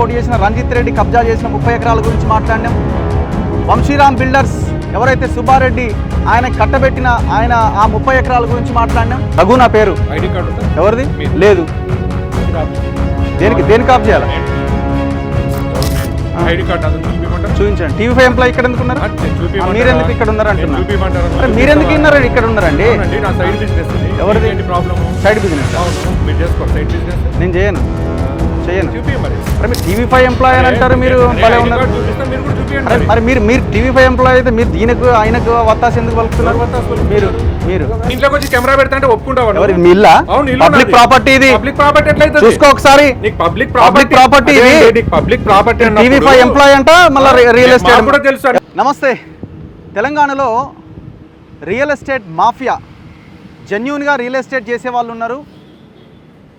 పోటీ చేసిన రంజిత్ రెడ్డి కబ్జా చేసిన 30 ఎకరాల గురించి మాట్లాడినాం. వంశీరామ్ బిల్డర్స్ ఎవరైతే సుబ్బారెడ్డి ఆయన కట్టబెట్టిన ఆయన ఆ 30 ఎకరాల గురించి మాట్లాడినాం. రఘు నా పేరు. ఐడి కార్డు ఎవరిది? లేదు. దేనికి కాప్ చేయాలి? ఐడి కార్డు చూపించండి. టీవీ5 ఎంప్లాయీ ఇక్కడ ఎందుకు ఉన్నారు? మీరెందుకు ఇక్కడ ఉన్నారు అంటున్నారు? మీరెందుకు ఉన్నారు ఇక్కడ ఉన్నారండి? ఎవరిది సైడ్ బిజినెస్? నేను చేయను. మీరు టీవీ5 ఎంప్లాయీ అని అంటారు. మీరు భలే ఉన్నారు. మరి మీరు టీవీ5 ఎంప్లాయీ అయితే మీరు దీనికి ఆయనకు వత్తాసు ఎందుకు పలుకుతున్నారు? మీరు ఇంట్లోకి వచ్చి కెమెరా పెడతా ఒప్పుకుంటావు. మీ ఇల్లా? పబ్లిక్ ప్రాపర్టీ ఇది. పబ్లిక్ ప్రాపర్టీ ఎట్లయితే చూసుకో ఒకసారి. పబ్లిక్ ప్రాపర్టీ ఇది. పబ్లిక్ ప్రాపర్టీ టీవీ5 ఎంప్లాయీ అంట మళ్ళీ రియల్ ఎస్టేట్ కూడా తెలుసు. నమస్తే. తెలంగాణలో రియల్ ఎస్టేట్ మాఫియా, జెన్యూన్గా రియల్ ఎస్టేట్ చేసే వాళ్ళు ఉన్నారు.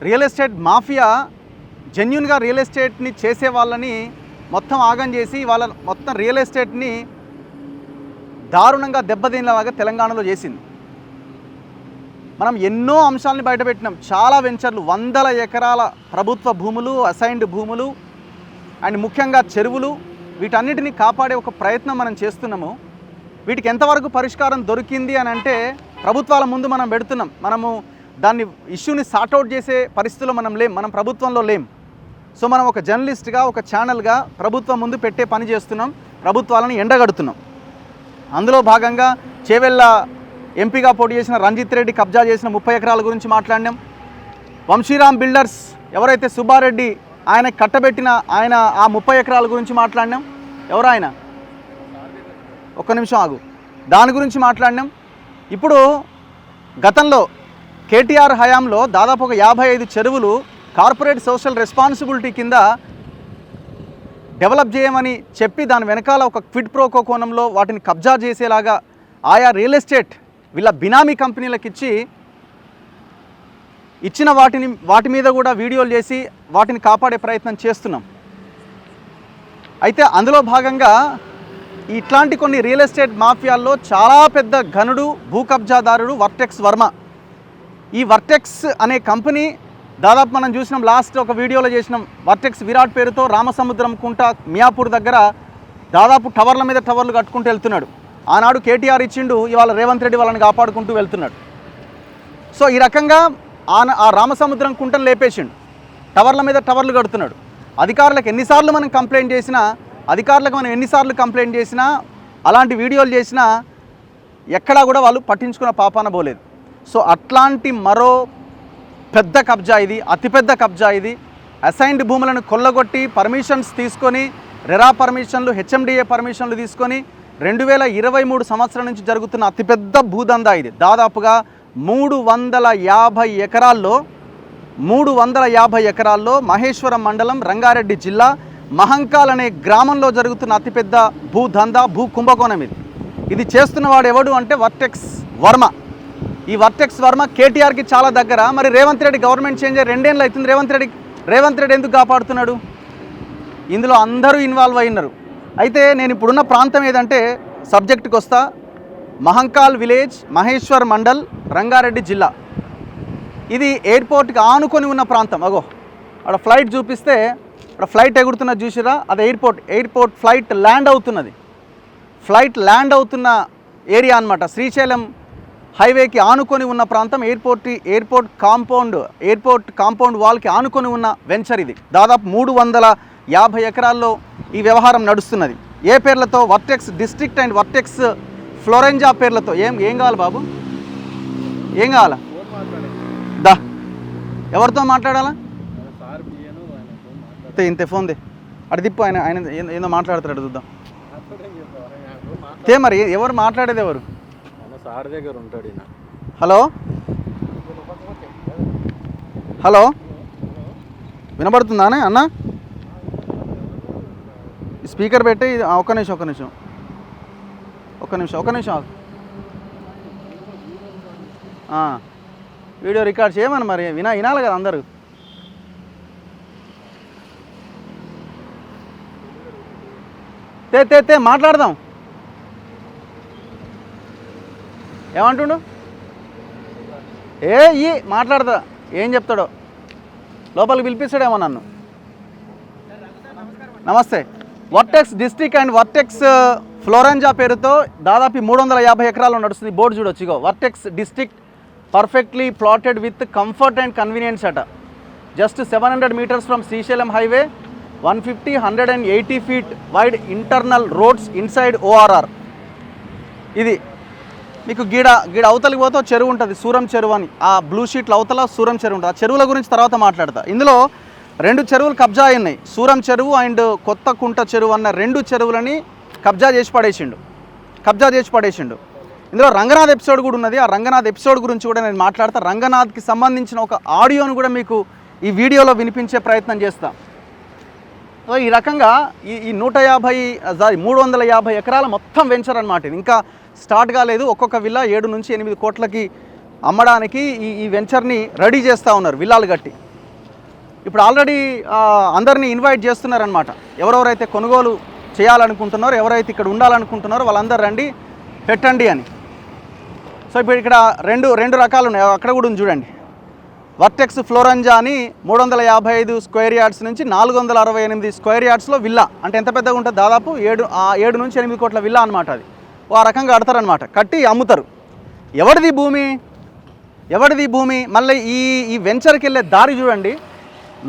రియల్ ఎస్టేట్ మాఫియా జెన్యూన్గా రియల్ ఎస్టేట్ని చేసే వాళ్ళని మొత్తం ఆగం చేసి వాళ్ళ మొత్తం రియల్ ఎస్టేట్ని దారుణంగా దెబ్బతినేలాగా తెలంగాణలో చేసింది. మనం ఎన్నో అంశాలని బయటపెట్టినాం. చాలా వెంచర్లు, 100 ఎకరాల ప్రభుత్వ భూములు, అసైన్డ్ భూములు అండ్ ముఖ్యంగా చెరువులు, వీటన్నిటిని కాపాడే ఒక ప్రయత్నం మనం చేస్తున్నాము. వీటికి ఎంతవరకు పరిష్కారం దొరికింది అని అంటే ప్రభుత్వాల ముందు మనం పెడుతున్నాం. మనము దాన్ని ఇష్యూని సార్ట్అవుట్ చేసే పరిస్థితిలో మనం లేం, మనం ప్రభుత్వంలో లేం. సో మనం ఒక జర్నలిస్ట్గా, ఒక ఛానల్గా ప్రభుత్వం ముందు పెట్టే పని చేస్తున్నాం, ప్రభుత్వాలను ఎండగడుతున్నాం. అందులో భాగంగా చేవెళ్ళ ఎంపీగా పోటీ చేసిన రంజిత్ రెడ్డి కబ్జా చేసిన 30 ఎకరాల గురించి మాట్లాడినాం. వంశీరామ్ బిల్డర్స్ ఎవరైతే సుబ్బారెడ్డి ఆయన కట్టబెట్టిన ఆయన ఆ 30 ఎకరాల గురించి మాట్లాడినాం. ఎవరు ఆయన? ఒక్క నిమిషం ఆగు. దాని గురించి మాట్లాడినాం. ఇప్పుడు గతంలో కేటీఆర్ హయాంలో దాదాపు ఒక 55 చెరువులు కార్పొరేట్ సోషల్ రెస్పాన్సిబిలిటీ కింద డెవలప్ చేయమని చెప్పి దాని వెనకాల ఒక క్విడ్ ప్రోకో కోణంలో వాటిని కబ్జా చేసేలాగా ఆయా రియల్ ఎస్టేట్ వీళ్ళ బినామీ కంపెనీలకు ఇచ్చిన వాటి మీద కూడా వీడియోలు చేసి వాటిని కాపాడే ప్రయత్నం చేస్తున్నాం. అయితే అందులో భాగంగా ఇట్లాంటి కొన్ని రియల్ ఎస్టేట్ మాఫియాల్లో చాలా పెద్ద ఘనుడు, భూ కబ్జాదారుడు వర్టెక్స్ వర్మ. ఈ వర్టెక్స్ అనే కంపెనీ దాదాపు మనం చూసినాం, లాస్ట్ ఒక వీడియోలో చేసినాం. వర్టెక్స్ విరాట్ పేరుతో రామసముద్రం కుంట మియాపూర్ దగ్గర దాదాపు టవర్ల మీద టవర్లు కట్టుకుంటూ వెళ్తున్నాడు. ఆనాడు కేటీఆర్ ఇచ్చిండు, ఇవాళ రేవంత్ రెడ్డి వాళ్ళని కాపాడుకుంటూ వెళ్తున్నాడు. సో ఈ రకంగా ఆ రామసముద్రం కుంటను లేపేసిండు, టవర్ల మీద టవర్లు కడుతున్నాడు. అధికారులకు ఎన్నిసార్లు మనం కంప్లైంట్ చేసినా అలాంటి వీడియోలు చేసినా ఎక్కడా కూడా వాళ్ళు పట్టించుకున్న పాపాన పోలేదు. సో అట్లాంటి మరో పెద్ద కబ్జా ఇది, అతిపెద్ద కబ్జా ఇది. అసైన్డ్ భూములను కొల్లగొట్టి పర్మిషన్స్ తీసుకొని, రెరా పర్మిషన్లు, హెచ్ఎండిఏ పర్మిషన్లు తీసుకొని 2023 సంవత్సరం నుంచి జరుగుతున్న అతిపెద్ద భూదందా ఇది. దాదాపుగా 350 ఎకరాల్లో మహేశ్వరం మండలం, రంగారెడ్డి జిల్లా, మహంకాల్ అనే గ్రామంలో జరుగుతున్న అతిపెద్ద భూదందా, భూ కుంభకోణం ఇది. ఇది చేస్తున్నవాడు ఎవడు అంటే వర్టెక్స్ వర్మ. ఈ వర్టెక్స్ వర్మ కేటీఆర్కి చాలా దగ్గర. మరి రేవంత్ రెడ్డి గవర్నమెంట్ చేంజ్ అయ్యి 2 ఏళ్ళు అవుతుంది. రేవంత్ రెడ్డి ఎందుకు కాపాడుతున్నాడు? ఇందులో అందరూ ఇన్వాల్వ్ అయినారు. అయితే నేను ఇప్పుడున్న ప్రాంతం ఏదంటే సబ్జెక్టుకి వస్తా. మహంకాల్ విలేజ్, మహేశ్వర్ మండల్, రంగారెడ్డి జిల్లా. ఇది ఎయిర్పోర్ట్కి ఆనుకొని ఉన్న ప్రాంతం. అగో అక్కడ ఫ్లైట్ చూపిస్తే అక్కడ ఫ్లైట్ ఎగురుతున్నది చూసిరా, అది ఎయిర్పోర్ట్ ఫ్లైట్ ల్యాండ్ అవుతున్న ఏరియా అన్నమాట. శ్రీశైలం హైవేకి ఆనుకొని ఉన్న ప్రాంతం. ఎయిర్పోర్ట్ కాంపౌండ్ వాల్కి ఆనుకొని ఉన్న వెంచర్ ఇది. దాదాపు 350 ఎకరాల్లో ఈ వ్యవహారం నడుస్తున్నది. ఏ పేర్లతో? వర్టెక్స్ డిస్ట్రిక్ట్ అండ్ వర్టెక్స్ ఫ్లోరెంజా పేర్లతో. ఏం కావాలి బాబు? ఏం కావాలా? ఎవరితో మాట్లాడాలా? ఇంతే ఫోన్ దే అటు తిప్పు. ఆయన ఏదో మాట్లాడతాడు, చూద్దాం. మరి ఎవరు మాట్లాడేది? ఎవరు? సార్ దగ్గర ఉంటాడు. హలో, వినబడుతుందా అన్న? స్పీకర్ పెట్టి ఒక్క నిమిషం వీడియో రికార్డ్ చేయమని మరి వినాలి కదా అందరూ. మాట్లాడదాం. ఏమంటుండు? మాట్లాడతా, ఏం చెప్తాడో. లోపలికి పిలిపిస్తాడేమో నన్ను. నమస్తే. Vertex district and Vertex Florenza పేరుతో దాదాపు 350 ఎకరాలు నడుస్తుంది. బోర్డు చూడొచ్చు. ఇగో Vertex district perfectly plotted with comfort and convenience అట. Just 700 meters from Srisailam highway, 150-180 feet wide internal roads inside ORR. ఇది మీకు గీడ అవతలికి పోతే చెరువు ఉంటుంది, సూరం చెరువు అని. ఆ బ్లూ షీట్ల అవతల సూరం చెరువు ఉంటుంది. ఆ చెరువుల గురించి తర్వాత మాట్లాడతా. ఇందులో 2 చెరువులు కబ్జా అయినాయి. సూరం చెరువు అండ్ కొత్త కుంట చెరువు అన్న 2 చెరువులని కబ్జా చేసి పడేసిండు. ఇందులో రంగనాథ్ ఎపిసోడ్ కూడా ఉన్నది. ఆ రంగనాథ్ ఎపిసోడ్ గురించి కూడా నేను మాట్లాడతా. రంగనాథ్కి సంబంధించిన ఒక ఆడియోను కూడా మీకు ఈ వీడియోలో వినిపించే ప్రయత్నం చేస్తా. సో ఈ రకంగా ఈ 350 ఎకరాల మొత్తం వెంచర్ అన్నమాట. ఇది ఇంకా స్టార్ట్ కాలేదు. ఒక్కొక్క విల్లా 7 నుంచి 8 కోట్లకి అమ్మడానికి ఈ వెంచర్ని రెడీ చేస్తూ ఉన్నారు, విల్లాలు కట్టి. ఇప్పుడు ఆల్రెడీ అందరినీ ఇన్వైట్ చేస్తున్నారనమాట. ఎవరెవరైతే కొనుగోలు చేయాలనుకుంటున్నారో, ఎవరైతే ఇక్కడ ఉండాలనుకుంటున్నారో వాళ్ళందరూ రండి, పెట్టండి అని. సో ఇప్పుడు ఇక్కడ రెండు రకాలు ఉన్నాయి. అక్కడ కూడా ఉంది చూడండి. వర్టెక్స్ ఫ్లోరెంజా అని 355 స్క్వేర్ యార్డ్స్ నుంచి 468 స్క్వేర్ యార్డ్స్లో విల్లా. అంటే ఎంత పెద్దగా ఉంటుంది? దాదాపు 7 నుంచి 8 కోట్ల విల్లా అనమాట. అది ఆ రకంగా కడతారనమాట, కట్టి అమ్ముతారు. ఎవరిది భూమి? మళ్ళీ ఈ వెంచర్కి వెళ్ళే దారి చూడండి.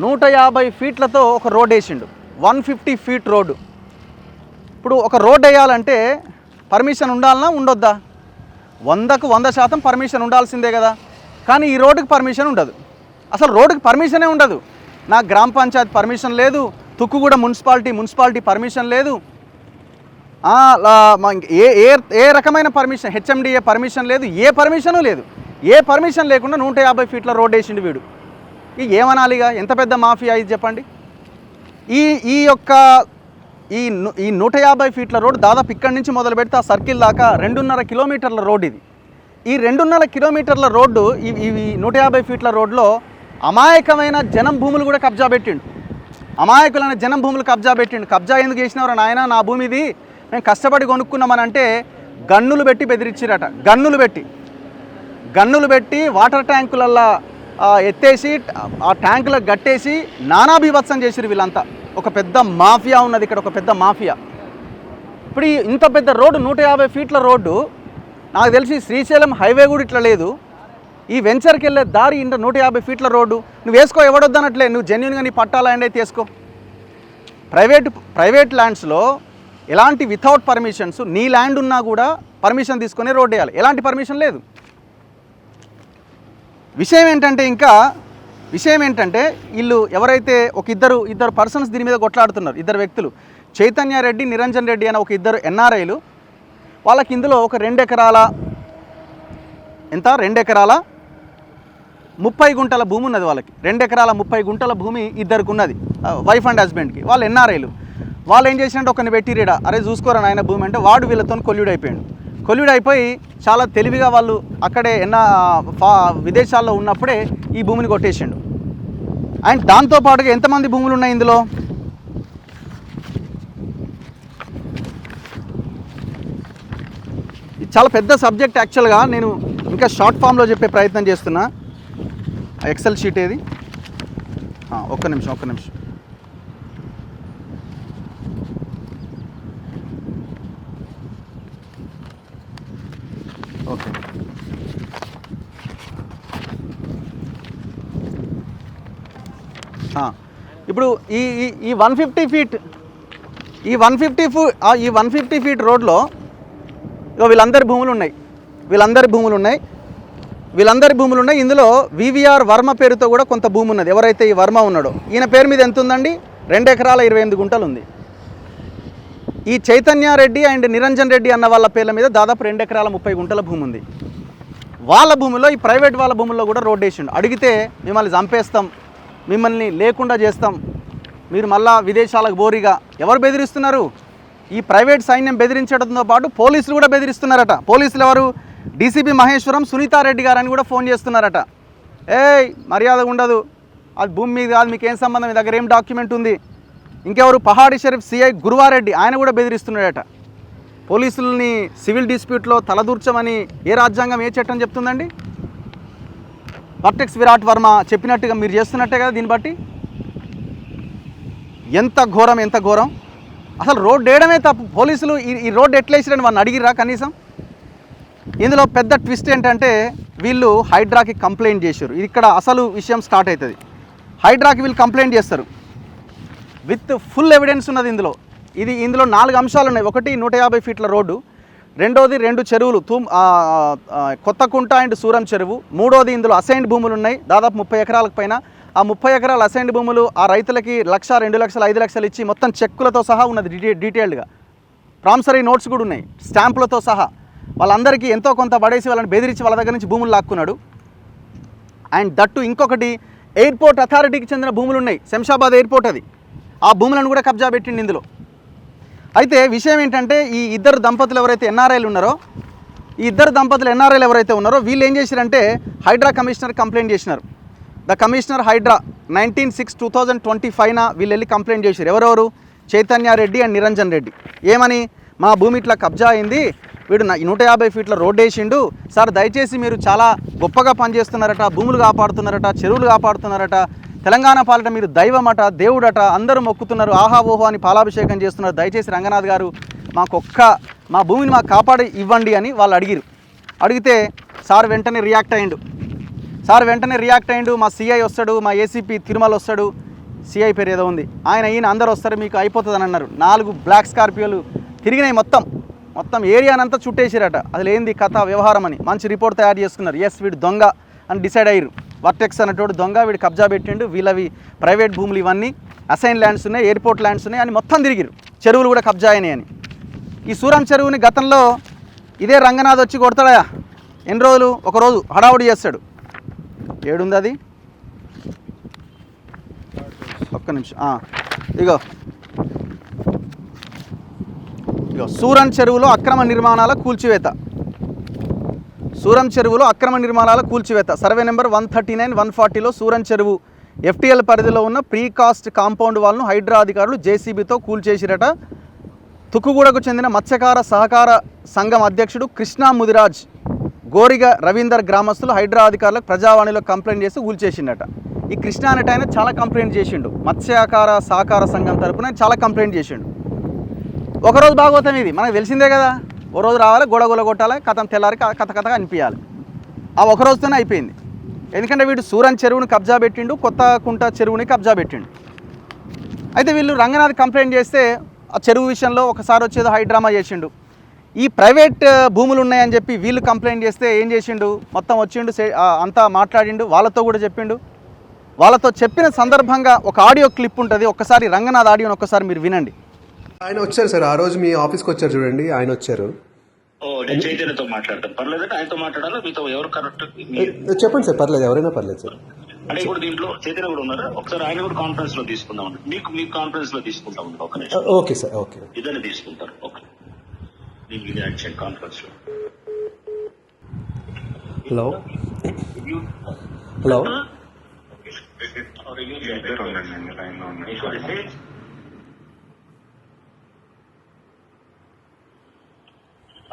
150 ఫీట్లతో ఒక రోడ్ వేసిండు, 150 feet రోడ్డు. ఇప్పుడు ఒక రోడ్ వేయాలంటే పర్మిషన్ ఉండాలన్నా ఉండొద్దా? 100% పర్మిషన్ ఉండాల్సిందే కదా. కానీ ఈ రోడ్డుకి పర్మిషన్ ఉండదు. అసలు రోడ్డుకి పర్మిషనే ఉండదు. నా గ్రామ పంచాయతీ పర్మిషన్ లేదు, తుక్కుగూడ మున్సిపాలిటీ పర్మిషన్ లేదు, ఏ రకమైన పర్మిషన్, HMDA పర్మిషన్ లేదు, ఏ పర్మిషను లేదు. ఏ పర్మిషన్ లేకుండా 150 ఫీట్ల రోడ్ వేసిండు వీడు. ఏమనాలిగా? ఎంత పెద్ద మాఫియా ఇది చెప్పండి. ఈ 150 ఫీట్ల రోడ్ దాదాపు ఇక్కడి నుంచి మొదలు పెడితే ఆ సర్కిల్ దాకా 2.5 కిలోమీటర్ల రోడ్ ఇది. ఈ 2.5 కిలోమీటర్ల రోడ్డు, ఈ 150 ఫీట్ల రోడ్లో అమాయకమైన జనం భూములు కూడా కబ్జా పెట్టిండు. కబ్జా ఎందుకు చేసినవరా నాయన? నా భూమి ఇది, మేము కష్టపడి కొనుక్కున్నామని అంటే గన్నులు పెట్టి బెదిరించిరట. గన్నులు పెట్టి వాటర్ ట్యాంకులల్లో ఎత్తేసి ఆ ట్యాంకులకు గట్టేసి నానా బీభత్సం చేసిరు వీళ్ళంతా. ఒక పెద్ద మాఫియా ఉన్నది ఇక్కడ, ఒక పెద్ద మాఫియా. ఇప్పుడు ఇంత పెద్ద రోడ్డు, 150 ఫీట్ల రోడ్డు, నాకు తెలిసి శ్రీశైలం హైవే కూడా ఇట్లా లేదు. ఈ వెంచర్కి వెళ్ళే దారి 150 ఫీట్ల రోడ్డు. నువ్వు వేసుకో, ఎవడొద్దనట్లే. నువ్వు జెన్యున్గా నీ పట్టాల ల్యాండ్ అయితే వేసుకో. ప్రైవేట్ ల్యాండ్స్లో ఎలాంటి వితౌట్ పర్మిషన్స్, నీ ల్యాండ్ ఉన్నా కూడా పర్మిషన్ తీసుకొని రోడ్ వేయాలి. ఎలాంటి పర్మిషన్ లేదు. విషయం ఏంటంటే వీళ్ళు ఎవరైతే ఒక ఇద్దరు పర్సన్స్ దీని మీద కొట్లాడుతున్నారు, 2 వ్యక్తులు, చైతన్య రెడ్డి, నిరంజన్ రెడ్డి అనే ఒక 2 NRIలు. వాళ్ళకి ఇందులో ఒక 2 ఎకరాల 30 గుంటల భూమి ఉన్నది వాళ్ళకి. 2 ఎకరాల 30 గుంటల భూమి ఇద్దరికి ఉన్నది, వైఫ్ అండ్ హస్బెండ్కి. వాళ్ళు NRIలు. వాళ్ళు ఏం చేసినట్టు ఒకరిని పెట్టిరీడా, అరే చూసుకోరా నాయన భూమి అంటే, వాడు వీళ్ళతో కొల్లుడైపోయి చాలా తెలివిగా వాళ్ళు అక్కడే విదేశాల్లో ఉన్నప్పుడే ఈ భూమిని కొట్టేసిండు. అండ్ దాంతోపాటుగా ఎంతమంది భూములు ఉన్నాయి ఇందులో? ఇది చాలా పెద్ద సబ్జెక్ట్. యాక్చువల్గా నేను ఇంకా షార్ట్ ఫామ్లో చెప్పే ప్రయత్నం చేస్తున్నా. ఎక్సెల్ షీట్ ఏది? ఒక్క నిమిషం. ఓకే, ఇప్పుడు ఈ 150 ఫీట్ రోడ్లో వీళ్ళందరి భూములు ఉన్నాయి. ఇందులో VVR వర్మ పేరుతో కూడా కొంత భూమి ఉన్నది. ఎవరైతే ఈ వర్మ ఉన్నాడో ఈయన పేరు మీద ఎంత ఉందండి? 2 ఎకరాల 28 గుంటలు ఉంది. ఈ చైతన్య రెడ్డి అండ్ నిరంజన్ రెడ్డి అన్న వాళ్ళ పేర్ల మీద దాదాపు 2 ఎకరాల 30 గుంటల భూమి ఉంది. వాళ్ళ భూమిలో, ఈ ప్రైవేట్ వాళ్ళ భూముల్లో కూడా రోడ్ వేసిండు. అడిగితే మిమ్మల్ని చంపేస్తాం, మిమ్మల్ని లేకుండా చేస్తాం, మీరు మళ్ళా విదేశాలకు బోరిగా. ఎవరు బెదిరిస్తున్నారు? ఈ ప్రైవేట్ సైన్యం బెదిరించడంతో పాటు పోలీసులు కూడా బెదిరిస్తున్నారట. పోలీసులు ఎవరు? DCP మహేశ్వరం, సునీతారెడ్డి గారని కూడా ఫోన్ చేస్తున్నారట. మర్యాద ఉండదు, అది భూమి మీద కాదు, మీకేం సంబంధం, మీ దగ్గర ఏం డాక్యుమెంట్ ఉంది? ఇంకెవరు? పహాడి షరీఫ్ CI గురువారెడ్డి, ఆయన కూడా బెదిరిస్తున్నాడట. పోలీసులని సివిల్ డిస్ప్యూట్లో తలదూర్చమని ఏ రాజ్యాంగం, ఏ చట్టం చెప్తుందండి? వర్టెక్స్ విరాట్ వర్మ చెప్పినట్టుగా మీరు చేస్తున్నట్టే కదా. దీన్ని బట్టి ఎంత ఘోరం ఎంత ఘోరం. అసలు రోడ్డు వేయడమే తప్పు. పోలీసులు ఈ రోడ్డు ఎట్లా వేసిరని వాళ్ళని అడిగిరా కనీసం? ఇందులో పెద్ద ట్విస్ట్ ఏంటంటే వీళ్ళు హైడ్రాకి కంప్లైంట్ చేశారు. ఇది ఇక్కడ అసలు విషయం స్టార్ట్ అవుతుంది. హైడ్రాకి వీళ్ళు కంప్లైంట్ చేస్తారు విత్ ఫుల్ ఎవిడెన్స్ ఉన్నది ఇందులో 4 అంశాలు ఉన్నాయి. ఒకటి 150 ఫీట్ల రోడ్డు, రెండోది 2 చెరువులు, కొత్తకుంట అండ్ సూరం చెరువు, మూడోది ఇందులో అసైన్డ్ భూములు ఉన్నాయి దాదాపు 30 ఎకరాలకు పైన. ఆ 30 ఎకరాల అసైన్డ్ భూములు ఆ రైతులకి 1,00,000, 2,00,000, 5,00,000 ఇచ్చి మొత్తం చెక్కులతో సహా ఉన్నది, డీటెయిల్డ్గా ప్రామిసరీ నోట్స్ కూడా ఉన్నాయి స్టాంపులతో సహా. వాళ్ళందరికీ ఎంతో కొంత పడేసి వాళ్ళని బెదిరించి వాళ్ళ దగ్గర నుంచి భూములు లాక్కున్నాడు. అండ్ దట్టు ఇంకొకటి ఎయిర్పోర్ట్ అథారిటీకి చెందిన భూములు ఉన్నాయి, శంషాబాద్ ఎయిర్పోర్ట్ అది, ఆ భూములను కూడా కబ్జా పెట్టింది ఇందులో. అయితే విషయం ఏంటంటే ఈ ఇద్దరు దంపతులు ఎవరైతే ఎన్ఆర్ఐలు ఉన్నారో వీళ్ళు ఏం చేశారంటే హైడ్రా కమిషనర్ కంప్లైంట్ చేసినారు. ద కమిషనర్ హైడ్రా 19/6/2025 వీళ్ళు వెళ్ళి కంప్లైంట్ చేశారు. ఎవరెవరు? చైతన్య రెడ్డి అండ్ నిరంజన్ రెడ్డి. ఏమని? మా భూమి ఇట్లా కబ్జా అయింది, వీడు 150 ఫీట్ల రోడ్డు వేసిండు సార్, దయచేసి మీరు చాలా గొప్పగా పనిచేస్తున్నారట, భూములు కాపాడుతున్నారట, చెరువులు కాపాడుతున్నారట, తెలంగాణ పాలట మీరు దైవమట, దేవుడట, అందరూ మొక్కుతున్నారు, ఆహా ఓహో అని పాలాభిషేకం చేస్తున్నారు, దయచేసి రంగనాథ్ గారు మా భూమిని మాకు కాపాడి ఇవ్వండి అని వాళ్ళు అడిగితే సార్ వెంటనే రియాక్ట్ అయ్యిండు. మా సిఐ వస్తాడు, మా ఏసీపీ తిరుమల వస్తాడు, సిఐ పేరు ఏదో ఉంది, ఈయన అందరూ వస్తారు, మీకు అయిపోతుందని అన్నారు. 4 బ్లాక్ స్కార్పియోలు తిరిగినాయి, మొత్తం ఏరియానంతా చుట్టేసారట. అసలు ఏంది కథ వ్యవహారం అని మంచి రిపోర్ట్ తయారు చేసుకున్నారు. ఎస్ వీడు దొంగ అని డిసైడ్ అయ్యారు. వర్టెక్స్ అన్నట్టు దొంగ, వీడు కబ్జా పెట్టిండు, వీళ్ళవి ప్రైవేట్ భూములు, ఇవన్నీ అసైన్ ల్యాండ్స్ ఉన్నాయి, ఎయిర్పోర్ట్ ల్యాండ్స్ ఉన్నాయి అని మొత్తం తిరిగిరు. చెరువులు కూడా కబ్జా అయినాయి అని. ఈ సూరం చెరువుని గతంలో ఇదే రంగనాథ్ వచ్చి కొడతాడా ఎన్ని రోజులు? ఒకరోజు హడావుడి చేస్తాడు. ఏడుంది అది? ఒక్క నిమిషం. ఇగో సూరం చెరువులో అక్రమ నిర్మాణాల కూల్చివేత. సర్వే నెంబర్ 139, 140లో సూరం చెరువు ఎఫ్టీఎల్ పరిధిలో ఉన్న ప్రీకాస్ట్ కాంపౌండ్ వాల్ను హైడ్రా అధికారులు జేసీబీతో కూల్చేసిరట. తుక్కుగూడకు చెందిన మత్స్యకార సహకార సంఘం అధ్యక్షుడు కృష్ణా ముదిరాజ్, గోరిగ రవీందర్ గ్రామస్తులు హైడ్రా అధికారులకు ప్రజావాణిలో కంప్లైంట్ చేసి కూల్చేసిండట. ఈ కృష్ణ అనేట ఆయన చాలా కంప్లైంట్ చేసిండు, మత్స్యకార సహకార సంఘం తరపున చాలా కంప్లైంట్ చేసిండు. ఒకరోజు భాగవతం ఇది మనకు తెలిసిందే కదా, ఓ రోజు రావాలి, గొడగొల కొట్టాలి, కథం తెల్లారి కథగా అనిపించాలి. ఆ ఒకరోజుతోనే అయిపోయింది. ఎందుకంటే వీడు సూరం చెరువుని కబ్జా పెట్టిండు, కొత్తకుంట చెరువుని కబ్జా పెట్టిండు. అయితే వీళ్ళు రంగనాథ్ కంప్లైంట్ చేస్తే ఆ చెరువు విషయంలో ఒకసారి వచ్చేదో హైడ్రామా చేసిండు. ఈ ప్రైవేట్ భూములు ఉన్నాయని చెప్పి వీళ్ళు కంప్లైంట్ చేస్తే ఏం చేసిండు, మొత్తం వచ్చిండు, అంతా మాట్లాడిండు, వాళ్ళతో కూడా చెప్పిండు. వాళ్ళతో చెప్పిన సందర్భంగా ఒక ఆడియో క్లిప్ ఉంటుంది, ఒక్కసారి రంగనాథ్ ఆడియోని ఒక్కసారి మీరు వినండి. ఆయన వచ్చారు సార్, ఆ రోజు మీ ఆఫీస్కి వచ్చారు చూడండి, ఆయన వచ్చారు. చైతన్యతో మాట్లాడతాను, పర్లేదంటే ఆయనతో మాట్లాడాలా, మీతో ఎవరు కరెక్ట్? చెప్పండి సార్, పర్లేదు, ఎవరైనా పర్లేదు సార్. అంటే ఇప్పుడు దీంట్లో చైతన్య కూడా ఉన్నారా? ఒకసారి ఆయన కూడా కాన్ఫరెన్స్ లో తీసుకుందాం. మీకు కాన్ఫరెన్స్ లో తీసుకుంటాం. ఒక నిమిషం. Okay sir, okay. ఇద్దరిని తీసుకుంటారు. ఓకే, దీనికి యాక్షన్ కాన్ఫరెన్స్ లో. హలో హలో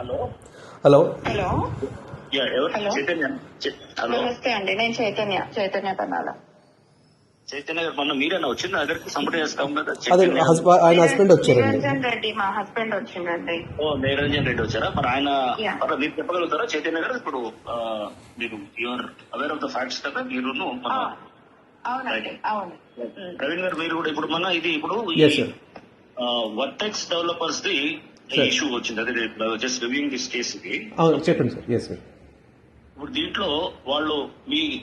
హలో హలో ఎవరు? చైతన్య. హలో, నమస్తే అండి, నేను చైతన్య పన్నాల. చైతన్య గారు మొన్న మీరేనా వచ్చింది నా దగ్గరికి? సంబడి చేస్తాం కదా. అదే ఆయన హస్బెండ్ వచ్చారండి. నిరంజన్ రెడ్డి మా హస్బెండ్ వచ్చిందండి. ఓ, నిరంజన్ రెడ్డి వచ్చారా? మరి ఆయన మీరు చెప్పగలుగుతారా చైతన్య గారు? ఇప్పుడు మీరు your aware of the facts కదా మీరు? అవునండి, అవును. ప్రవీణ్ గారు, మీరు కూడా ఇప్పుడు మన ఇది ఇప్పుడు వర్టెక్స్ డెవలపర్స్ ది ఇష్యూ వచ్చింది, అదే జస్ట్ రివ్యూయింగ్ దిస్ కేసు కి. చెప్పండి సార్. Yes sir. ఇప్పుడు దీంట్లో వాళ్ళు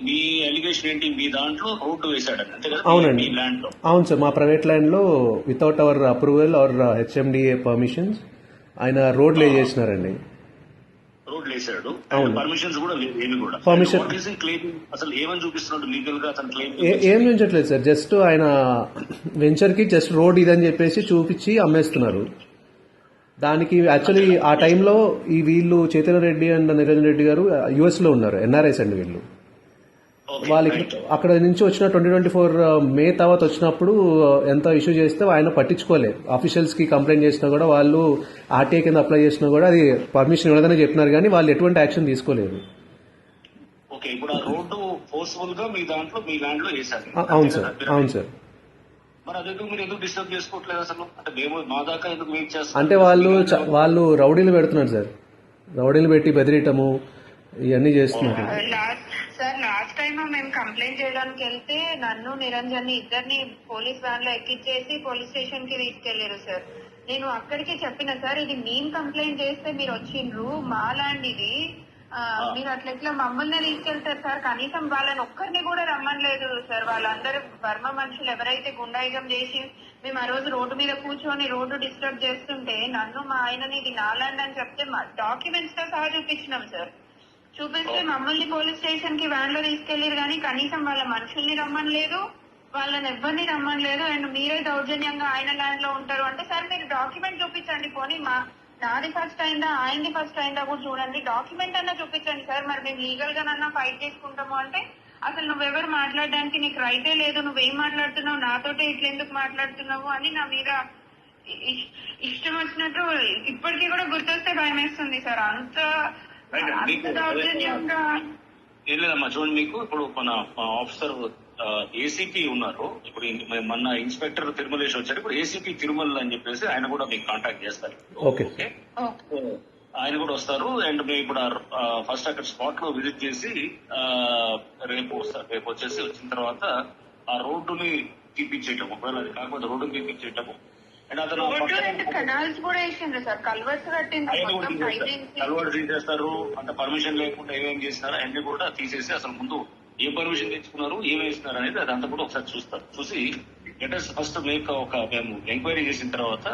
మీ అలిగేషన్ ఏంటి? మీ దాంట్లో రోడ్డు వేసాడని, అంతే కదా? అవునండి, మీ ల్యాండ్ లో. అవును సార్, మా ప్రైవేట్ ల్యాండ్ లో without hour approval are HMDA permissions ఆయన రోడ్లు వేసేసినారండి. రోడ్లు వేసాడు, పర్మిషన్స్ కూడా లేదు, ఏమి కూడా. పర్మిషన్ క్లెయిమ్ అసలు ఏమని చూపిస్తున్నాడు లీగల్ గా అతను క్లెయిమ్? ఏం చూపించట్లేదు సార్, జస్ట్ ఆయన వెంచర్ కి జస్ట్ రోడ్ ఇదని చెప్పేసి చూపించి అమ్మేస్తున్నారు. దానికి యాక్చువల్లీ ఆ టైంలో ఈ వీళ్ళు చైతన్య రెడ్డి అండ్ నిరంజన్ రెడ్డి గారు యుఎస్ లో ఉన్నారు, ఎన్ఆర్ఐస్ అండి వీళ్ళు. వాళ్ళకి అక్కడ నుంచి వచ్చిన 2024 మే తర్వాత వచ్చినప్పుడు ఎంత ఇష్యూ చేస్తే ఆయన పట్టించుకోలేదు. ఆఫీషియల్స్ కి కంప్లైంట్ చేసినా కూడా, వాళ్ళు ఆర్టీఐ కింద అప్లై చేసినా కూడా అది పర్మిషన్ ఇవ్వదని చెప్పినారు, కానీ వాళ్ళు ఎటువంటి యాక్షన్ తీసుకోలేదు. ఓకే, ఇప్పుడు ఆ రోడ్డు ఫోర్స్ఫుల్ గా మీ దాంట్లో మీ ల్యాండ్ లో వేసారు. అవును సార్, అవును సార్. మరి అది మీరు ఎందుకు డిస్టర్బ్ చేసుకోవట్లేదు అసలు? అంటే మేము మా దాకా ఎందుకు వెయిట్ చేస్తాం? అంటే వాళ్ళు రౌడీలు పెడుతున్నారు సార్, రౌడీలు పెట్టి బెదిరియటము ఇవన్నీ చేస్తున్నారు. లాస్ట్ టైం మేము కంప్లైంట్ చేయడానికి వెళ్తే నన్ను నిరంజన్ ఇద్దరిని పోలీస్ వ్యాన్ లో ఎక్కించేసి పోలీస్ స్టేషన్ కి తీసుకెళ్లారు సార్. నేను అక్కడికి చెప్పిన సార్, ఇది మేము కంప్లైంట్ చేస్తే మీరు వచ్చిండ్రు, మా ల్యాండ్ ఇది, మీరు అట్లా మమ్మల్ని తీసుకెళ్తారు సార్, కనీసం వాళ్ళని ఒక్కరిని కూడా రమ్మనలేదు సార్. వాళ్ళందరూ బర్మ మనుషులు ఎవరైతే గుండాయిజం చేసి మేము ఆ రోజు రోడ్డు మీద కూర్చొని రోడ్డు డిస్టర్బ్ చేస్తుంటే నన్ను మా ఆయనని ఇది నా ల్యాండ్ అని చెప్తే డాక్యుమెంట్స్ తో సహా చూపించినాం సార్. చూపిస్తే మమ్మల్ని పోలీస్ స్టేషన్ కి వ్యాన్ లో తీసుకెళ్లారు కానీ కనీసం వాళ్ళ మనుషుల్ని రమ్మనలేదు, వాళ్ళని ఎవరిని రమ్మనలేదు. అండ్ మీరే దౌర్జన్యంగా ఆయన ల్యాండ్ లో ఉంటారు అంటే, సార్ మీరు డాక్యుమెంట్ చూపించండి, పోనీ నాది ఫస్ట్ అయిందా ఆయనది ఫస్ట్ అయిందా కూడా చూడండి, డాక్యుమెంట్ అన్నా చూపించండి సార్, మరి మేము లీగల్ గానన్నా ఫైట్ చేసుకుంటాము అంటే అసలు నువ్వెవరు మాట్లాడడానికి, నీకు రైటే లేదు, నువ్వేం మాట్లాడుతున్నావు, నాతోటే ఇట్లా ఎందుకు మాట్లాడుతున్నావు అని నా మీద ఇష్టం వచ్చినట్టు ఇప్పటికీ కూడా గుర్తొస్తే భయం వేస్తుంది సార్. అంత దౌర్జన్యంగా ఏం లేదమ్మా. చూడండి, మీకు ఇప్పుడు మన ఆఫీసర్ ఏసీపీ ఉన్నారు, ఇప్పుడు మొన్న ఇన్స్పెక్టర్ తిరుమలేష్ వచ్చారు, ఇప్పుడు ఏసీపీ తిరుమల అని చెప్పేసి ఆయన కూడా మీకు కాంటాక్ట్ చేస్తారు. ఓకే, ఆయన కూడా వస్తారు. అండ్ మేము ఇప్పుడు ఫస్ట్ అక్కడ స్పాట్ లో విజిట్ చేసి రేపు వచ్చేసి వచ్చిన తర్వాత ఆ రోడ్డుని తీపిచ్చేయటము, ఒకవేళ అది కాకపోతే రోడ్డుని తీపిచ్చేయటము. అండ్ అతను కల్వర్ట్ తీసేస్తారు, అంత పర్మిషన్ లేకుండా ఏమేమి చేసినారో అన్ని కూడా తీసేసి అసలు ముందు ఏ పర్మిషన్ తెచ్చుకున్నారు, ఏమేమి ఇస్తున్నారు అనేది అదంతా కూడా ఒకసారి చూస్తారు. చూసి లెటర్స్ ఫస్ట్ మేము ఎంక్వైరీ చేసిన తర్వాత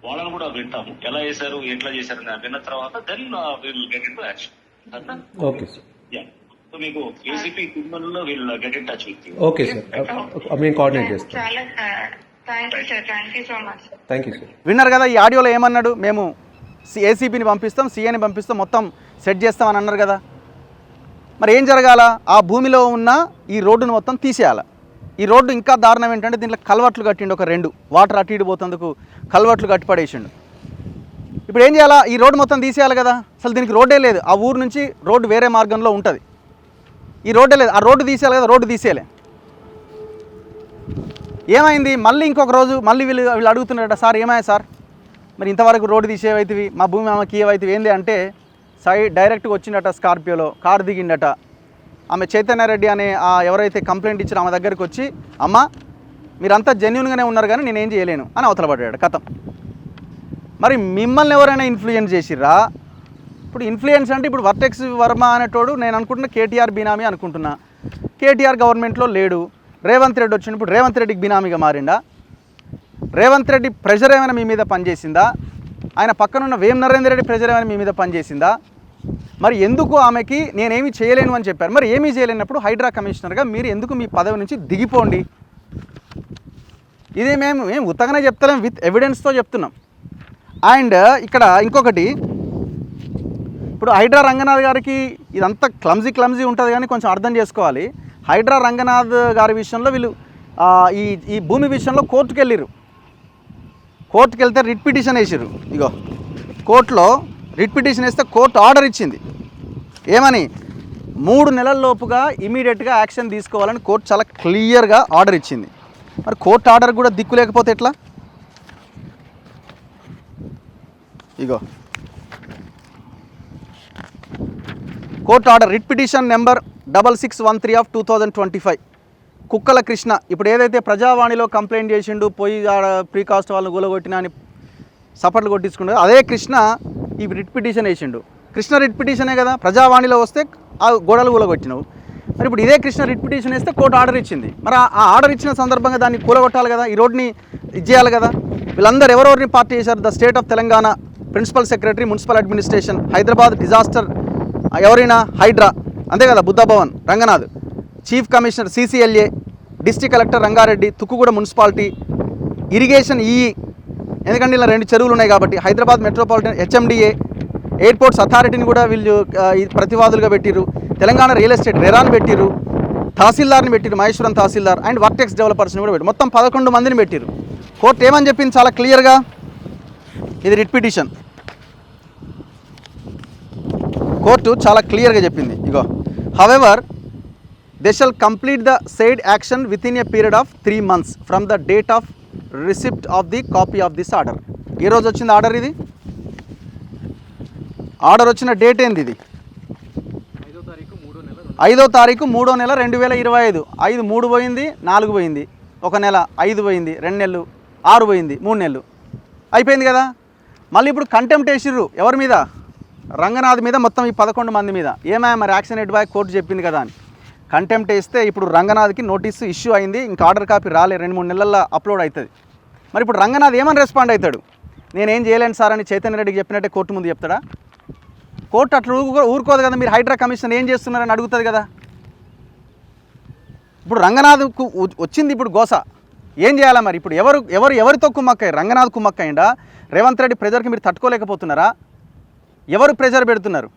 వాళ్ళని కూడా వింటాము, ఎలా చేశారు ఎట్లా చేశారు అని విన్న తర్వాత then will get into action. Okay sir. So మీకు ఏసీపీ తిరుమలలో will get in touch with you. Okay sir, మేము కోఆర్డినేట్ చేస్తాం. Thank you sir. విన్నారు కదా, ఈ ఆడియోలో ఏమన్నాడు, మేము ఏసీపీని పంపిస్తాం, సీఏని పంపిస్తాం, మొత్తం సెట్ చేస్తామని అన్నారు కదా. మరి ఏం జరగాల, ఆ భూమిలో ఉన్న ఈ రోడ్డును మొత్తం తీసేయాలి. ఈ రోడ్డు ఇంకా దారుణం ఏంటంటే దీంట్లో కల్వర్ట్లు కట్టిండు, ఒక 2 వాటర్ అటు ఇటు పోతందుకు కల్వర్ట్లు కట్టి పడేసిండు. ఇప్పుడు ఏం చేయాలా, ఈ రోడ్డు మొత్తం తీసేయాలి కదా. అసలు దీనికి రోడ్డే లేదు, ఆ ఊరు నుంచి రోడ్డు వేరే మార్గంలో ఉంటుంది, ఈ రోడ్డే లేదు, ఆ రోడ్డు తీసేయాలి కదా, రోడ్డు తీసేయలే. ఏమైంది, మళ్ళీ ఇంకొక రోజు మళ్ళీ వీళ్ళు అడుగుతున్నారట, సార్ ఏమయ్యా సార్, మరి ఇంతవరకు రోడ్డు తీసేవైతివి, మా భూమి ఆమెకి ఏవైతివి ఏంది అంటే, డైరెక్ట్గా వచ్చిండట స్కార్పియోలో, కారు దిగిండట. ఆమె చైతన్యారెడ్డి అనే ఎవరైతే కంప్లైంట్ ఇచ్చారో ఆమె దగ్గరికి వచ్చి, అమ్మ మీరంతా జెన్యున్గానే ఉన్నారు కానీ నేనేం చేయలేను అని అవతల పడ్డాడు. కథం. మరి మిమ్మల్ని ఎవరైనా ఇన్ఫ్లుయెన్స్ చేసిర్రా? ఇప్పుడు ఇన్ఫ్లుయెన్స్ అంటే ఇప్పుడు వర్టెక్స్ వర్మ అనేటోడు నేను అనుకుంటున్నా కేటీఆర్ బినామీ అనుకుంటున్నా. కేటీఆర్ గవర్నమెంట్లో లేడు, రేవంత్ రెడ్డి వచ్చినప్పుడు రేవంత్ రెడ్డికి బినామీగా మారిండా? రేవంత్ రెడ్డి ప్రెషర్ ఏమైనా మీ మీద పనిచేసిందా? ఆయన పక్కనున్న వేం నరేందర్ రెడ్డి ప్రెషర్ ఏమైనా మీ మీద పనిచేసిందా? మరి ఎందుకు ఆమెకి నేనేమీ చేయలేను అని చెప్పారు? మరి ఏమీ చేయలేనప్పుడు హైడ్రా కమిషనర్గా మీరు ఎందుకు మీ పదవి నుంచి దిగిపోండి. ఇదే మేము ఉత్తగానే చెప్తలేం, విత్ ఎవిడెన్స్తో చెప్తున్నాం. అండ్ ఇక్కడ ఇంకొకటి, ఇప్పుడు హైడ్రా రంగనాథ్ గారికి ఇదంతా క్లమ్జీ ఉంటుంది కానీ కొంచెం అర్థం చేసుకోవాలి. హైడ్రా రంగనాథ్ గారి విషయంలో వీళ్ళు ఈ భూమి విషయంలో కోర్టుకు వెళ్ళారు. కోర్టుకు వెళ్తే రిట్ పిటిషన్ వేసారు. ఇగో కోర్టులో రిట్ పిటిషన్ వేస్తే కోర్టు ఆర్డర్ ఇచ్చింది. ఏమని? 3 నెలల లోపుగా ఇమీడియట్గా యాక్షన్ తీసుకోవాలని కోర్టు చాలా క్లియర్గా ఆర్డర్ ఇచ్చింది. మరి కోర్టు ఆర్డర్ కూడా దిక్కు లేకపోతే ఎట్లా? ఇగో court order, writ petition number 6613 of 2025. కుక్కల కృష్ణ ఇప్పుడు ఏదైతే ప్రజావాణిలో కంప్లైంట్ చేసిండు, పోయి ప్రీకాస్ట్ వాళ్ళని గూలగొట్టినా అని సపట్లు కొట్టించుకుంటారు, అదే కృష్ణ ఈ రిట్ పిటిషన్ వేసిండు. కృష్ణ రిట్ పిటిషనే కదా, ప్రజావాణిలో వస్తే ఆ గోడలు కూలగొట్టినావు. మరి ఇప్పుడు ఇదే కృష్ణ రిట్ పిటిషన్ వేస్తే కోర్టు ఆర్డర్ ఇచ్చింది. మరి ఆ ఆర్డర్ ఇచ్చిన సందర్భంగా దాన్ని కూలగొట్టాలి కదా, ఈ రోడ్ని ఇది చేయాలి కదా. వీళ్ళందరూ ఎవరెవరిని పార్టీ చేశారు? The state of Telangana principal secretary municipal administration, Hyderabad disaster ఎవరైనా హైడ్రా, అంతే కదా, Buddha Bhavan Ranganath, chief commissioner CCLA, district collector Rangareddy, Tukkuguda municipality, irrigation EE, ఎందుకంటే ఇలా 2 చెరువులు ఉన్నాయి కాబట్టి, హైదరాబాద్ మెట్రోపాలిటన్ HMDA, ఎయిర్పోర్ట్స్ అథారిటీని కూడా వీళ్ళు ప్రతివాదులుగా పెట్టిరు, తెలంగాణ రియల్ ఎస్టేట్ రెరాన్ పెట్టిరు, తహసీల్దార్ని పెట్టిరు, మహేశ్వరం తహసీల్దార్, అండ్ వర్టెక్స్ డెవలపర్స్ని కూడా పెట్టిరు. మొత్తం 11 మందిని పెట్టిరు. కోర్టు ఏమని చెప్పింది చాలా క్లియర్గా, ఇది రిట్ పిటిషన్. కోర్టు చాలా క్లియర్గా చెప్పింది. ఇగో however they shall complete the said action with in a period of 3 months from the date of receipt of the copy of this order. ఏ రోజు వచ్చింది ఆర్డర్? ఇది ఆర్డర్ వచ్చిన డేట్ ఏంది? ఇది 5వ తారీఖు 3వ నెల 2025. 5 3 పోయింది, 4 పోయింది, 1 నెల, 5 పోయింది, 2 నెలలు, 6 పోయింది, 3 నెలలు అయిపోయింది కదా. మళ్ళీ ఇప్పుడు కంటెంప్ట్ వేసిర్రు ఎవరి మీద? రంగనాథ్ మీద, మొత్తం ఈ 11 మంది మీద. ఏమైనా మరి యాక్షన్ ఎడ్ బై కోర్టు చెప్పింది కదా అని కంటెంప్ట్ వేస్తే ఇప్పుడు రంగనాథ్కి నోటీసు ఇష్యూ అయింది. ఇంకా ఆర్డర్ కాపీ రాలే, 2-3 నెలల్లో అప్లోడ్ అవుతుంది. మరి ఇప్పుడు రంగనాథ్ ఏమని రెస్పాండ్ అవుతాడు? నేనేం చేయలేను సార్ అని చైతన్య రెడ్డికి చెప్పినట్టే కోర్టు ముందు చెప్తాడా? కోర్టు అట్లా ఊరుకోదు కదా. మీరు హైడ్రా కమిషన్ ఏం చేస్తున్నారని అడుగుతుంది కదా. ఇప్పుడు రంగనాథ్కు వచ్చింది ఇప్పుడు గోస. ఏం చేయాలా మరి? ఇప్పుడు ఎవరితో కుమ్మక్కయ్య? రంగనాథ్ కుమ్మక్కయ్యండా? రేవంత్ రెడ్డి ప్రెజర్కి మీరు తట్టుకోలేకపోతున్నారా? ఎవరు ప్రెజర్ పెడుతున్నారు?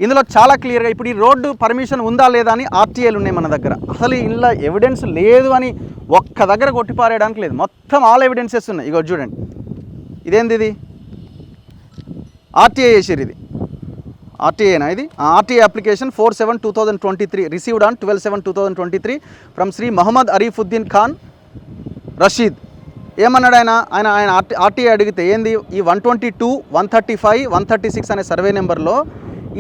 ఇందులో చాలా క్లియర్గా ఇప్పుడు ఈ రోడ్డు పర్మిషన్ ఉందా లేదా అని ఆర్టీఐలు ఉన్నాయి మన దగ్గర. అసలు ఇందులో ఎవిడెన్స్ లేదు అని ఒక్క దగ్గర కొట్టిపారేయడానికి లేదు. మొత్తం ఆల్ ఎవిడెన్సెస్ ఉన్నాయి. ఇగో చూడండి, ఇదేంది? ఇది ఆర్టీఐ చేసిరు. ఇది ఆర్టీఐనా? ఇది RTI application 4/7/2023 received on 12/7/2023 from Shri Mohammed Arifuddin Khan Rasheed. ఏమన్నాడు ఆయన ఆర్టీఐ అడిగితే ఏంది? ఈ 122, 135, 136 అనే సర్వే నెంబర్లో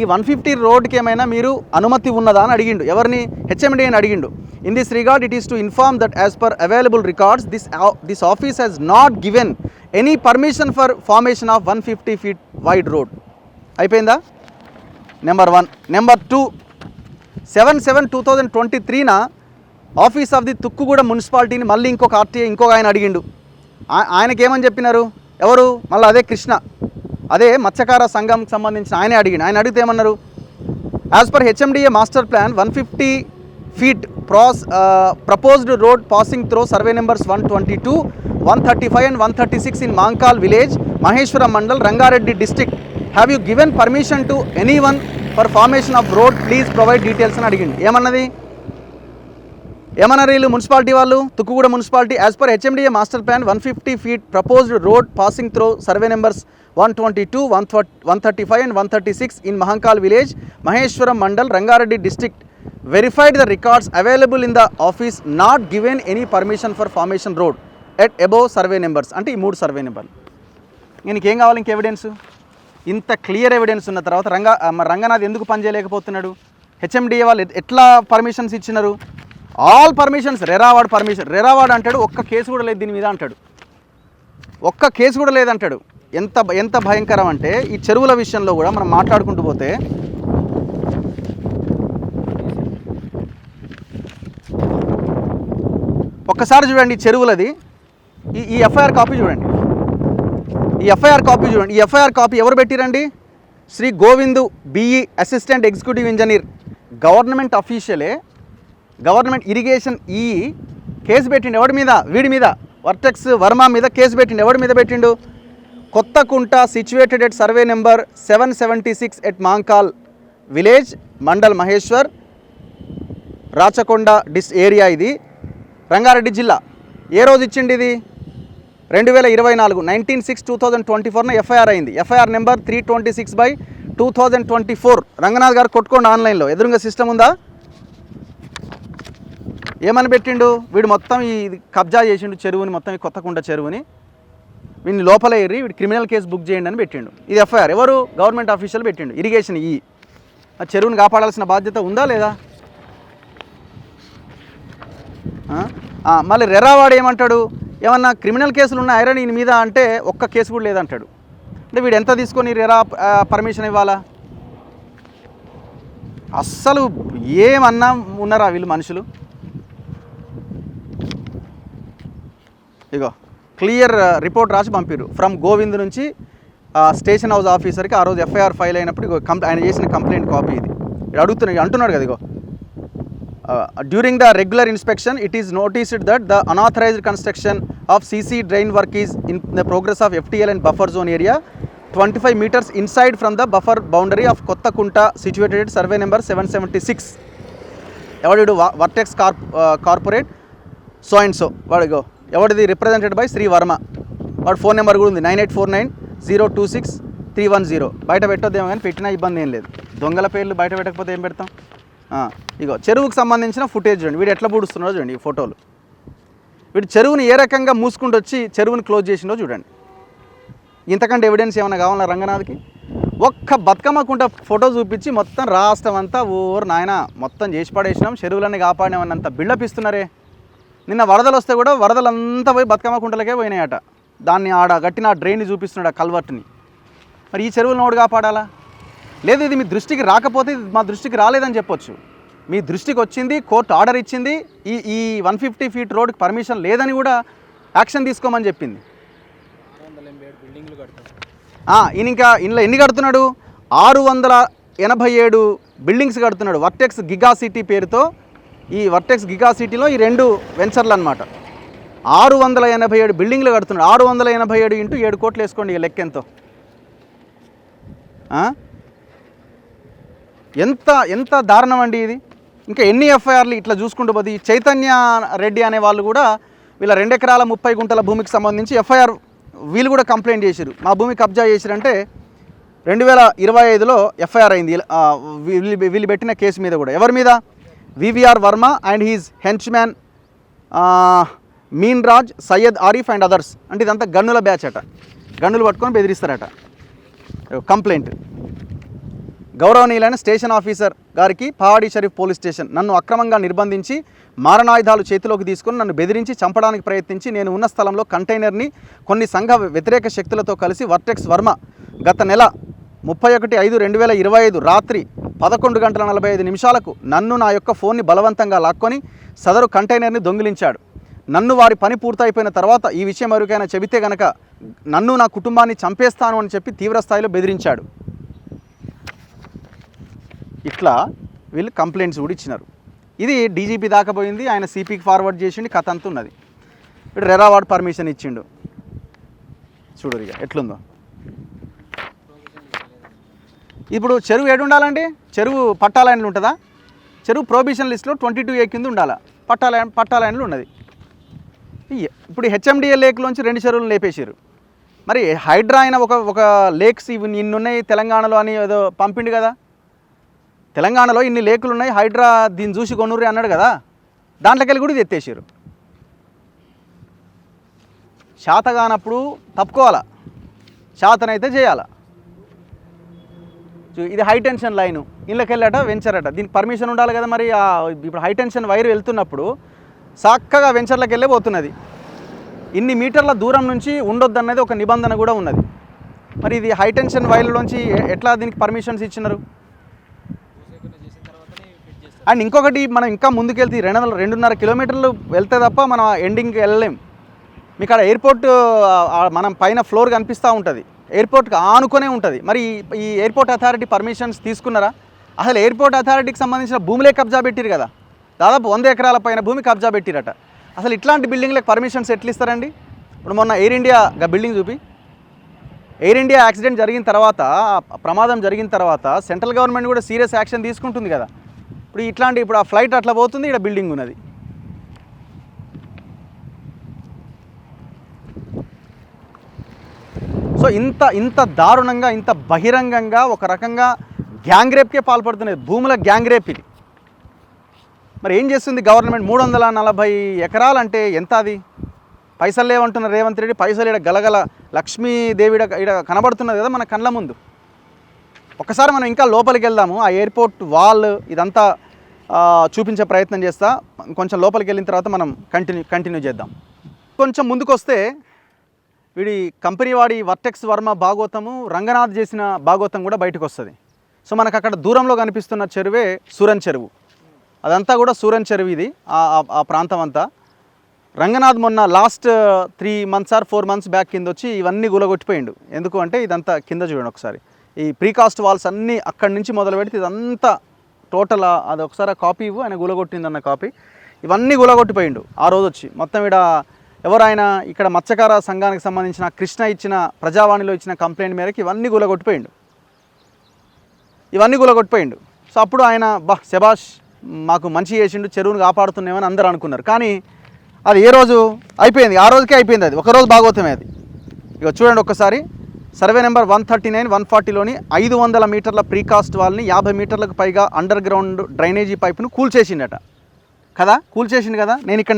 ఈ 150 రోడ్కి ఏమైనా మీరు అనుమతి ఉన్నదా అని అడిగిండు. ఎవరిని? హెచ్ఎండి అని అడిగిండు. In this regard it is to inform that as per available records this office has not given any permission for formation of 150 feet wide road. అయిపోయిందా? Number 1. Number 2, 7/7/2023 office of the Tukkuguda మున్సిపాలిటీని మళ్ళీ ఇంకొక RTI ఆయన అడిగిండు. ఆయనకేమని చెప్పినారు? ఎవరు? మళ్ళీ అదే కృష్ణ, అదే మత్స్యకార సంఘంకి సంబంధించిన ఆయనే అడిగిండు. ఆయన అడిగితే ఏమన్నారు? As per HMDA master plan 150 feet proposed road passing through survey numbers 122, 135 and 136 in Mankal village, Maheshwaram mandal, Rangareddy district. Have you given permission to any one for formation of road? Please provide details అని అడిగిండు. ఏమన్నారు వీళ్ళు మున్సిపాలిటీ వాళ్ళు? Tukkuguda municipality as per HMDA master plan 150 feet proposed road passing through survey numbers 122, 135 and 136 in Mahankal village, Maheshwaram mandal, Rangareddy district. Verified the records available in the office, not given any permission for formation road at above survey numbers. అంటే ఈ 3 survey నెంబర్లు. ఇంకేం కావాలి? ఇంక evidence? ఇంత clear evidence ఉన్న తర్వాత రంగనాథ్ ఎందుకు పనిచేయలేకపోతున్నాడు? హెచ్ఎండిఏ వాళ్ళు ఎట్లా పర్మిషన్స్ ఇచ్చినారు? All permissions. రెరావాడ్ పర్మిషన్, రెరావాడ్ అంటాడు, ఒక్క కేసు కూడా లేదు దీని మీద అంటాడు. ఒక్క కేసు కూడా లేదంటాడు. ఎంత భయంకరం అంటే ఈ చెరువుల విషయంలో కూడా మనం మాట్లాడుకుంటూ పోతే ఒక్కసారి చూడండి చెరువులది ఈ ఎఫ్ఐఆర్ కాపీ చూడండి. ఈ ఎఫ్ఐఆర్ కాపీ చూడండి. ఈ ఎఫ్ఐఆర్ కాపీ ఎవరు పెట్టిరండి? Shri Govindu BE assistant executive engineer, government అఫీషియలే, గవర్నమెంట్ ఇరిగేషన్ ఈ కేసు పెట్టిండు. ఎవడి మీద? వీడి మీద, వర్టెక్స్ వర్మ మీద కేసు పెట్టిండు. ఎవడి మీద పెట్టిండు? Kothakunta situated at survey number 776 at Mankal village, mandal Maheshwar, Rachakonda area. ఇది రంగారెడ్డి జిల్లా. ఏ రోజు ఇచ్చిండి ఇది? 2024 19/6/2024 ఎఫ్ఐఆర్ అయింది. FIR number 326/2024. రంగనాథ్ గారు కొట్టుకోండి ఆన్లైన్లో, ఎదురుగా సిస్టమ్ ఉందా? ఏమని పెట్టిండు? వీడు మొత్తం ఈ కబ్జా చేసిండు చెరువుని, మొత్తం ఈ కొత్తకుంట చెరువుని. వీడిని లోపల ఏరి వీడు క్రిమినల్ కేసు బుక్ చేయండి అని పెట్టిండు. ఇది ఎఫ్ఐఆర్. ఎవరు? గవర్నమెంట్ ఆఫీషియల్ పెట్టిండు. ఇరిగేషన్ ఆ చెరువుని కాపాడాల్సిన బాధ్యత ఉందా లేదా? మళ్ళీ రెరావాడు ఏమంటాడు? ఏమన్నా క్రిమినల్ కేసులు ఉన్న ఐరన్ ఈయన మీద అంటే ఒక్క కేసు కూడా లేదంటాడు. అంటే వీడు ఎంత తీసుకొని రెరా పర్మిషన్ ఇవ్వాలా? అస్సలు ఏమన్నా ఉన్నారా వీళ్ళు మనుషులు? ఇగో క్లియర్ రిపోర్ట్ రాసి పంపిరు ఫ్రమ్ గోవింద్ నుంచి స్టేషన్ హౌస్ ఆఫీసర్కి. ఆ రోజు ఎఫ్ఐఆర్ ఫైల్ అయినప్పుడు ఇగో ఆయన చేసిన కంప్లైంట్ కాపీ ఇది. అంటున్నాడు కదా ఇగో, during the regular inspection it is noticed that the unauthorised construction of CC drain work is in the progress of FTL and buffer zone area 25 meters inside from the buffer boundary of Kothakunta situated survey number 776. ఎవడు? Vertex corporate so and so. వాడు ఎవరిది? Represented by Shri Varma. వాడు phone number కూడా ఉంది 9849026310. బయట పెట్టొద్దేమో కానీ పెట్టినా ఇబ్బంది ఏం లేదు. దొంగల పేర్లు బయట పెట్టకపోతే ఏం పెడతాం? ఇగో చెరువుకు సంబంధించిన ఫుటేజ్ చూడండి, వీడు ఎట్లా పూడుస్తున్నాడో చూడండి ఈ ఫోటోలు. వీడు చెరువుని ఏ రకంగా మూసుకుంటూ వచ్చి చెరువుని క్లోజ్ చేసిండో చూడండి. ఇంతకంటే ఎవిడెన్స్ ఏమైనా కావాలా రంగనాథ్కి? ఒక్క బతుకమ్మకుంట ఫోటో చూపించి మొత్తం రాష్ట్రం అంతా ఓరు నాయన మొత్తం చేసి పడేసినాం, చెరువులన్నీ కాపాడినామన్నంత బిల్డప్ ఇస్తున్నారే. నిన్న వరదలు వస్తే కూడా వరదలంతా పోయి బతుకమ్మ కుంటలకే పోయినాయట. దాన్ని ఆడ గట్టిన డ్రైన్ని చూపిస్తున్నాడు ఆ కల్వర్ట్ని. మరి ఈ చెరువులను నోడు కాపాడాలా? లేదు ఇది మీ దృష్టికి రాకపోతే ఇది మా దృష్టికి రాలేదని చెప్పొచ్చు. మీ దృష్టికి వచ్చింది, కోర్టు ఆర్డర్ ఇచ్చింది, ఈ 150 ఫీట్ రోడ్కి పర్మిషన్ లేదని కూడా యాక్షన్ తీసుకోమని చెప్పింది. ఈయన ఇంకా ఇంట్లో ఎన్ని కడుతున్నాడు? 687 బిల్డింగ్స్ కడుతున్నాడు వర్టెక్స్ గిగా సిటీ పేరుతో. ఈ వర్టెక్స్ గిగా సిటీలో ఈ 2 వెంచర్లు అనమాట. 687 బిల్డింగ్లు కడుతున్నాడు. 687 ఇంటూ 7 కోట్లు వేసుకోండి, ఇక లెక్క ఎంతో. ఎంత దారుణం అండి ఇది. ఇంకా ఎన్ని ఎఫ్ఐఆర్లు ఇట్లా చూసుకుంటూ పోతే చైతన్య రెడ్డి అనే వాళ్ళు కూడా వీళ్ళ 2 ఎకరాల 30 గుంటల భూమికి సంబంధించి ఎఫ్ఐఆర్ వీళ్ళు కూడా కంప్లైంట్ చేశారు. మా భూమి కబ్జా చేశారంటే 2025లో ఎఫ్ఐఆర్ అయింది వీళ్ళు పెట్టిన కేసు మీద కూడా. ఎవరి మీద? VVR Varma and his henchman మీన్ రాజ్, సయ్యద్ ఆరిఫ్ అండ్ అదర్స్. అంటే ఇదంతా గన్నుల బ్యాచ్ అట, గన్నులు పట్టుకొని బెదిరిస్తారట. కంప్లైంట్ గౌరవనీయులైన స్టేషన్ ఆఫీసర్ గారికి, పహాడీ షరీఫ్ పోలీస్ స్టేషన్, నన్ను అక్రమంగా నిర్బంధించి మారణాయుధాలు చేతిలోకి తీసుకుని నన్ను బెదిరించి చంపడానికి ప్రయత్నించి నేను ఉన్న స్థలంలో కంటైనర్ని కొన్ని సంఘ వ్యతిరేక శక్తులతో కలిసి వర్టెక్స్ వర్మ గత నెల 31/5/2025 రాత్రి 11:45 నన్ను నా యొక్క ఫోన్ని బలవంతంగా లాక్కొని సదరు కంటైనర్ని దొంగిలించాడు. నన్ను వారి పని పూర్తయిపోయిన తర్వాత ఈ విషయం ఎవరికైనా చెబితే గనక నన్ను నా కుటుంబాన్ని చంపేస్తాను అని చెప్పి తీవ్రస్థాయిలో బెదిరించాడు. ఇట్లా వీళ్ళు కంప్లైంట్స్ కూడా ఇచ్చినారు. ఇది డీజీపీ దాకా పోయింది, ఆయన సిపికి ఫార్వర్డ్ చేసిండు, కథ అంతా ఉన్నది. ఇప్పుడు రెరావార్డ్ పర్మిషన్ ఇచ్చిండు, చూడరు ఇక ఎట్లుందో. ఇప్పుడు చెరువు ఏడు ఉండాలండి? చెరువు పట్టాలైన్లు ఉంటుందా? చెరువు ప్రొహిబిషన్ లిస్ట్లో 22A కింద ఉండాలా, పట్టాలైన్లు ఉన్నది. ఇప్పుడు హెచ్ఎండిఏ లేక్లోంచి 2 చెరువులను లేపేసారు. మరి హైడ్రా అయిన ఒక లేక్స్ ఇవి ఇన్నున్నాయి తెలంగాణలో అని ఏదో పంపిండు కదా. తెలంగాణలో ఇన్ని లేకులు ఉన్నాయి, హైడ్రా దీన్ని చూసి కొనుర్రి అన్నాడు కదా, దాంట్లోకి వెళ్ళి కూడా ఇది ఎత్తేసారు. శాతగానప్పుడు తప్పుకోవాలా, శాతనైతే చేయాలా. ఇది హై టెన్షన్ లైను, ఇళ్ళకి వెళ్ళాట వెంచరట, దీనికి పర్మిషన్ ఉండాలి కదా. మరి ఇప్పుడు హై టెన్షన్ వైర్ వెళ్తున్నప్పుడు చక్కగా వెంచర్లకు వెళ్ళే పోతున్నది. ఇన్ని మీటర్ల దూరం నుంచి ఉండొద్దన్నది ఒక నిబంధన కూడా ఉన్నది. మరి ఇది హై టెన్షన్ వైర్లోంచి ఎట్లా దీనికి పర్మిషన్స్ ఇచ్చినారు? అండ్ ఇంకొకటి, మనం ఇంకా ముందుకెళ్తే 2.5 కిలోమీటర్లు వెళ్తే తప్ప మనం ఎండింగ్కి వెళ్ళలేం. మీకు అక్కడ ఎయిర్పోర్ట్ మనం పైన ఫ్లోర్ కనిపిస్తూ ఉంటుంది, ఎయిర్పోర్ట్కి ఆనుకొనే ఉంటుంది. మరి ఈ ఎయిర్పోర్ట్ అథారిటీ పర్మిషన్స్ తీసుకున్నారా? అసలు ఎయిర్పోర్ట్ అథారిటీకి సంబంధించిన భూములే కబ్జా పెట్టిరు కదా, దాదాపు 100 ఎకరాల పైన భూమి కబ్జా పెట్టిరట. అసలు ఇట్లాంటి బిల్డింగ్లకు పర్మిషన్స్ ఎట్లా ఇస్తారండి? ఇప్పుడు మొన్న ఎయిర్ ఇండియా బిల్డింగ్ చూపి, ఎయిర్ ఇండియా యాక్సిడెంట్ జరిగిన తర్వాత, ప్రమాదం జరిగిన తర్వాత సెంట్రల్ గవర్నమెంట్ కూడా సీరియస్ యాక్షన్ తీసుకుంటుంది కదా. ఇప్పుడు ఆ ఫ్లైట్ అట్లా పోతుంది, ఇక్కడ బిల్డింగ్ ఉన్నది. సో ఇంత దారుణంగా, ఇంత బహిరంగంగా ఒక రకంగా గ్యాంగ్ రేప్కే పాల్పడుతున్నది, భూముల గ్యాంగ్ రేప్ ఇది. మరి ఏం చేస్తుంది గవర్నమెంట్? 340 ఎకరాలు అంటే ఎంత? అది పైసలు లేవంటున్నారు రేవంత్ రెడ్డి. పైసలు ఇక్కడ గలగల లక్ష్మీదేవి ఇక్కడ కనబడుతున్నది కదా మన కళ్ళ ముందు. ఒకసారి మనం ఇంకా లోపలికి వెళ్దాము. ఆ ఎయిర్పోర్ట్ వాల్ ఇదంతా చూపించే ప్రయత్నం చేస్తా. కొంచెం లోపలికి వెళ్ళిన తర్వాత మనం కంటిన్యూ చేద్దాం. కొంచెం ముందుకు వస్తే వీడి కంపెనీ వాడి వర్టెక్స్ వర్మ భాగోతము, రంగనాథ్ చేసిన భాగోతం కూడా బయటకు వస్తుంది. సో మనకు అక్కడ దూరంలో కనిపిస్తున్న చెరువే సూరన్ చెరువు. అదంతా కూడా సూరన్ చెరువు ఇది, ఆ ప్రాంతం అంతా. రంగనాథ్ మొన్న last 3 months or 4 months back కింద వచ్చి ఇవన్నీ గులగొట్టిపోయిండు. ఎందుకు అంటే ఇదంతా కింద చూడండి ఒకసారి, ఈ ప్రీకాస్ట్ వాల్స్ అన్నీ అక్కడి నుంచి మొదలు పెడితే ఇదంతా టోటల్ అది ఒకసారి ఆ కాపీ ఇవ్వు, ఆయన గులగొట్టిందన్న కాపీ. ఇవన్నీ గులగొట్టిపోయిండు ఆ రోజు వచ్చి. మొత్తం ఎవరైనా ఇక్కడ మత్స్యకార సంఘానికి సంబంధించిన కృష్ణ ఇచ్చిన ప్రజావాణిలో ఇచ్చిన కంప్లైంట్ మేరకు ఇవన్నీ గులగొట్టిపోయిండు. సో అప్పుడు ఆయన శబాష్ మాకు మంచి చేసిండు, చెరువును కాపాడుతున్నామని అందరూ అనుకున్నారు. కానీ అది ఏ రోజు అయిపోయింది? ఆ రోజుకే అయిపోయింది. అది ఒకరోజు భాగవతమే అది. ఇక చూడండి ఒక్కసారి, సర్వే నెంబర్ 139, 140లోని 500 మీటర్ల ప్రీకాస్ట్ వాల్ని 50 మీటర్లకు పైగా అండర్ గ్రౌండ్ డ్రైనేజీ పైపును కూల్చేసిండట కదా, కూల్చేసిండు కదా. నేను ఇక్కడ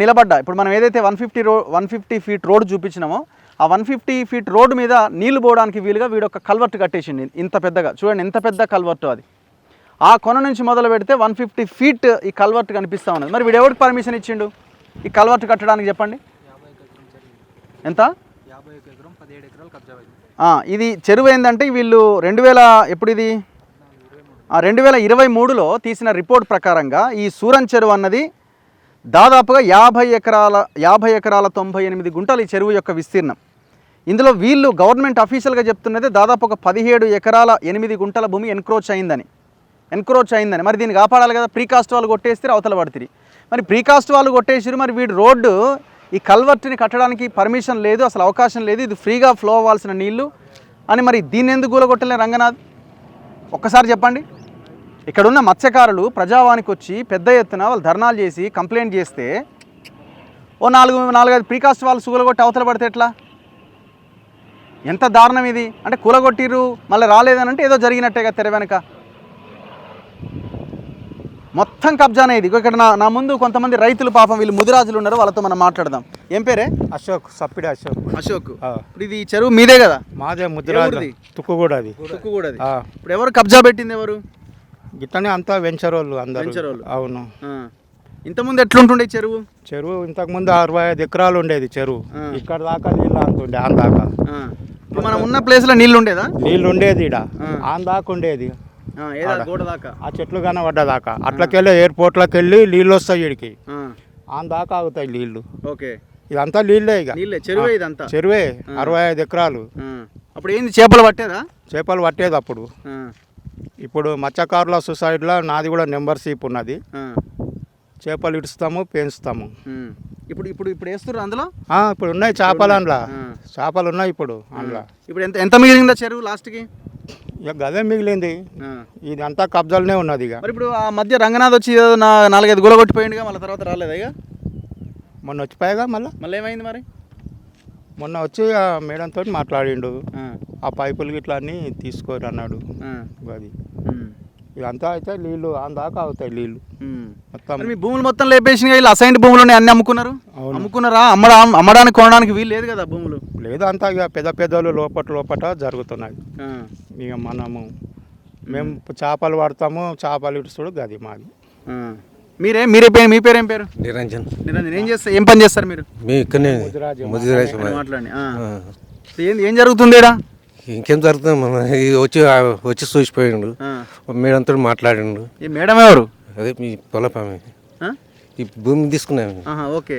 నిలబడ్డా. ఇప్పుడు మనం ఏదైతే 150 ఫీట్ రోడ్ చూపించినామో ఆ 150 ఫీట్ రోడ్డు మీద నీళ్లు పోవడానికి వీలుగా వీడు ఒక కల్వర్ట్ కట్టేసింది ఇంత పెద్దగా. చూడండి ఎంత పెద్ద కల్వర్ట్ అది. ఆ కొన నుంచి మొదలు పెడితే 150 ఫీట్ ఈ కల్వర్ట్ కనిపిస్తూ ఉన్నది. మరి వీడు ఎవరికి పర్మిషన్ ఇచ్చిండు ఈ కల్వర్ట్ కట్టడానికి చెప్పండి? ఎంత? 51 ఎకరం 17 ఎకరాలు కబ్జా అయింది. ఇది చెరువు ఏంటంటే వీళ్ళు 2023లో తీసిన రిపోర్ట్ ప్రకారంగా ఈ సూరన్ చెరువు అన్నది దాదాపుగా 50 ఎకరాల 98 గుంటలు ఈ చెరువు యొక్క విస్తీర్ణం. ఇందులో వీళ్ళు గవర్నమెంట్ అఫీషియల్గా చెప్తున్నది దాదాపు ఒక 17 ఎకరాల 8 గుంటల భూమి ఎన్క్రోచ్ అయిందని. మరి దీన్ని కాపాడాలి కదా. ప్రీకాస్ట్ వాళ్ళు కొట్టేస్తే అవతల పడుతుంది. మరి ప్రీకాస్ట్ వాళ్ళు కొట్టేసారు, మరి వీడు రోడ్డు ఈ కల్వర్ట్ని కట్టడానికి పర్మిషన్ లేదు, అసలు అవకాశం లేదు, ఇది ఫ్రీగా ఫ్లో అవ్వాల్సిన నీళ్లు అని. మరి దీన్ని ఎందుకు కూలగొట్టలే రంగనాథ్? ఒక్కసారి చెప్పండి. ఇక్కడున్న మత్స్యకారులు ప్రజావానికి వచ్చి పెద్ద ఎత్తున వాళ్ళు ధర్నాలు చేసి కంప్లైంట్ చేస్తే ఓ 4-5 ప్రీకాస్ట్ వాళ్ళు కూలగొట్టి అవతల పడితే ఎట్లా? ఎంత దారుణం ఇది. అంటే కూలగొట్టిరు మళ్ళీ రాలేదనంటే ఏదో జరిగినట్టేగా తెర వెనక. మొత్తం కబ్జానే ఇది. ఇక్కడ నా ముందు కొంతమంది రైతులు పాపం వీళ్ళు ముదిరాజులు ఉన్నారు, వాళ్ళతో మనం మాట్లాడదాం. ఏం పేరే? అశోక్, సప్పిడి అశోక్. ఇప్పుడు ఇది చెరువు మీదే కదా? మాదే, ముద్రాజు తుక్కుగూడ అది. ఇప్పుడు ఎవరు కబ్జా పెట్టింది? ఎవరు? గిట్టనే అంతా వెంచర్ వాళ్ళు అందరూ. అవును. ఇంతకుముందు ఎట్లుంటుండే చెరువు? చెరువు ఇంతకుముందు 65 ఎకరాలు ఉండేది చెరువు. ఇక్కడ దాకా నీళ్ళు అంతుండే, ఆన్ దాకా. మనం ఉన్న ప్లేస్ లో నీళ్ళు ఉండేదా? నీళ్ళు ఉండేది ఇడ, ఆన్ దాకా ఉండేది. ఆ చెట్లు కనబడ్డదాకా అట్లకెళ్ళి ఎయిర్పోర్ట్లోకి వెళ్ళి నీళ్ళు వస్తాయి వీడికి, ఆన్ దాకా ఆగుతాయి నీళ్లు. ఇదంతా నీళ్ళే, ఇక చెరువే ఇదంతా. చెరువే 65 ఎకరాలు. అప్పుడు ఏంది చేపలు పట్టేదా? చేపలు పట్టేది అప్పుడు. ఇప్పుడు మత్స్యకారుల సొసైటీలో నాది కూడా మెంబర్షిప్ ఉన్నది. చేపలు ఇడుస్తాము, పెంచుతాము. ఇప్పుడు వేస్తున్నారు అందులో? ఇప్పుడు ఉన్నాయి చేపలు, అందులో చేపలు ఉన్నాయి ఇప్పుడు అందులో. ఇప్పుడు ఎంత మిగిలిందా చెరువు లాస్ట్కి? ఇక గదే మిగిలింది, ఇది అంతా కబ్జాలనే ఉన్నది. ఇక మరి ఇప్పుడు ఆ మధ్య రంగనాథ్ వచ్చి 4-5 గులగొట్టిపోయిందిగా, మళ్ళీ తర్వాత రాలేదా? ఇక మొన్న వచ్చిపోయాగా. మళ్ళీ ఏమైంది మరి? మొన్న వచ్చి ఆ మేడంతో మాట్లాడిండు, ఆ పైపులు గిట్లా అన్నీ తీసుకోరు అన్నాడు. అది ఇదంతా అయితే నీళ్ళు ఆన్ దాకా అవుతాయి నీళ్ళు మొత్తం. మీ భూములు మొత్తం లేపేసి వీళ్ళు అసైన్డ్ భూములు అన్ని అమ్ముకున్నారా? అమ్మడానికి కొనడానికి వీలు లేదు కదా భూములు? లేదు, అంతా ఇక పెద్దలు లోపట జరుగుతున్నాయి. ఇక మేము చేపలు పడతాము, చేపలు ఇడుస్తుడు గది మాది. మీ పేరేం పేరు? నిరంజన్. ఏం పని చేస్తారు మీరు? మాట్లాడండి. ఏం జరుగుతుంది ఇక్కడ? ఇంకేం జరుగుతుంది, మన వచ్చి చూసిపోయిండు, మేడంతో మాట్లాడిండు. ఈ మేడం ఎవరు? అదే మీ పొలపామే, ఈ భూమి తీసుకున్నాము. ఓకే.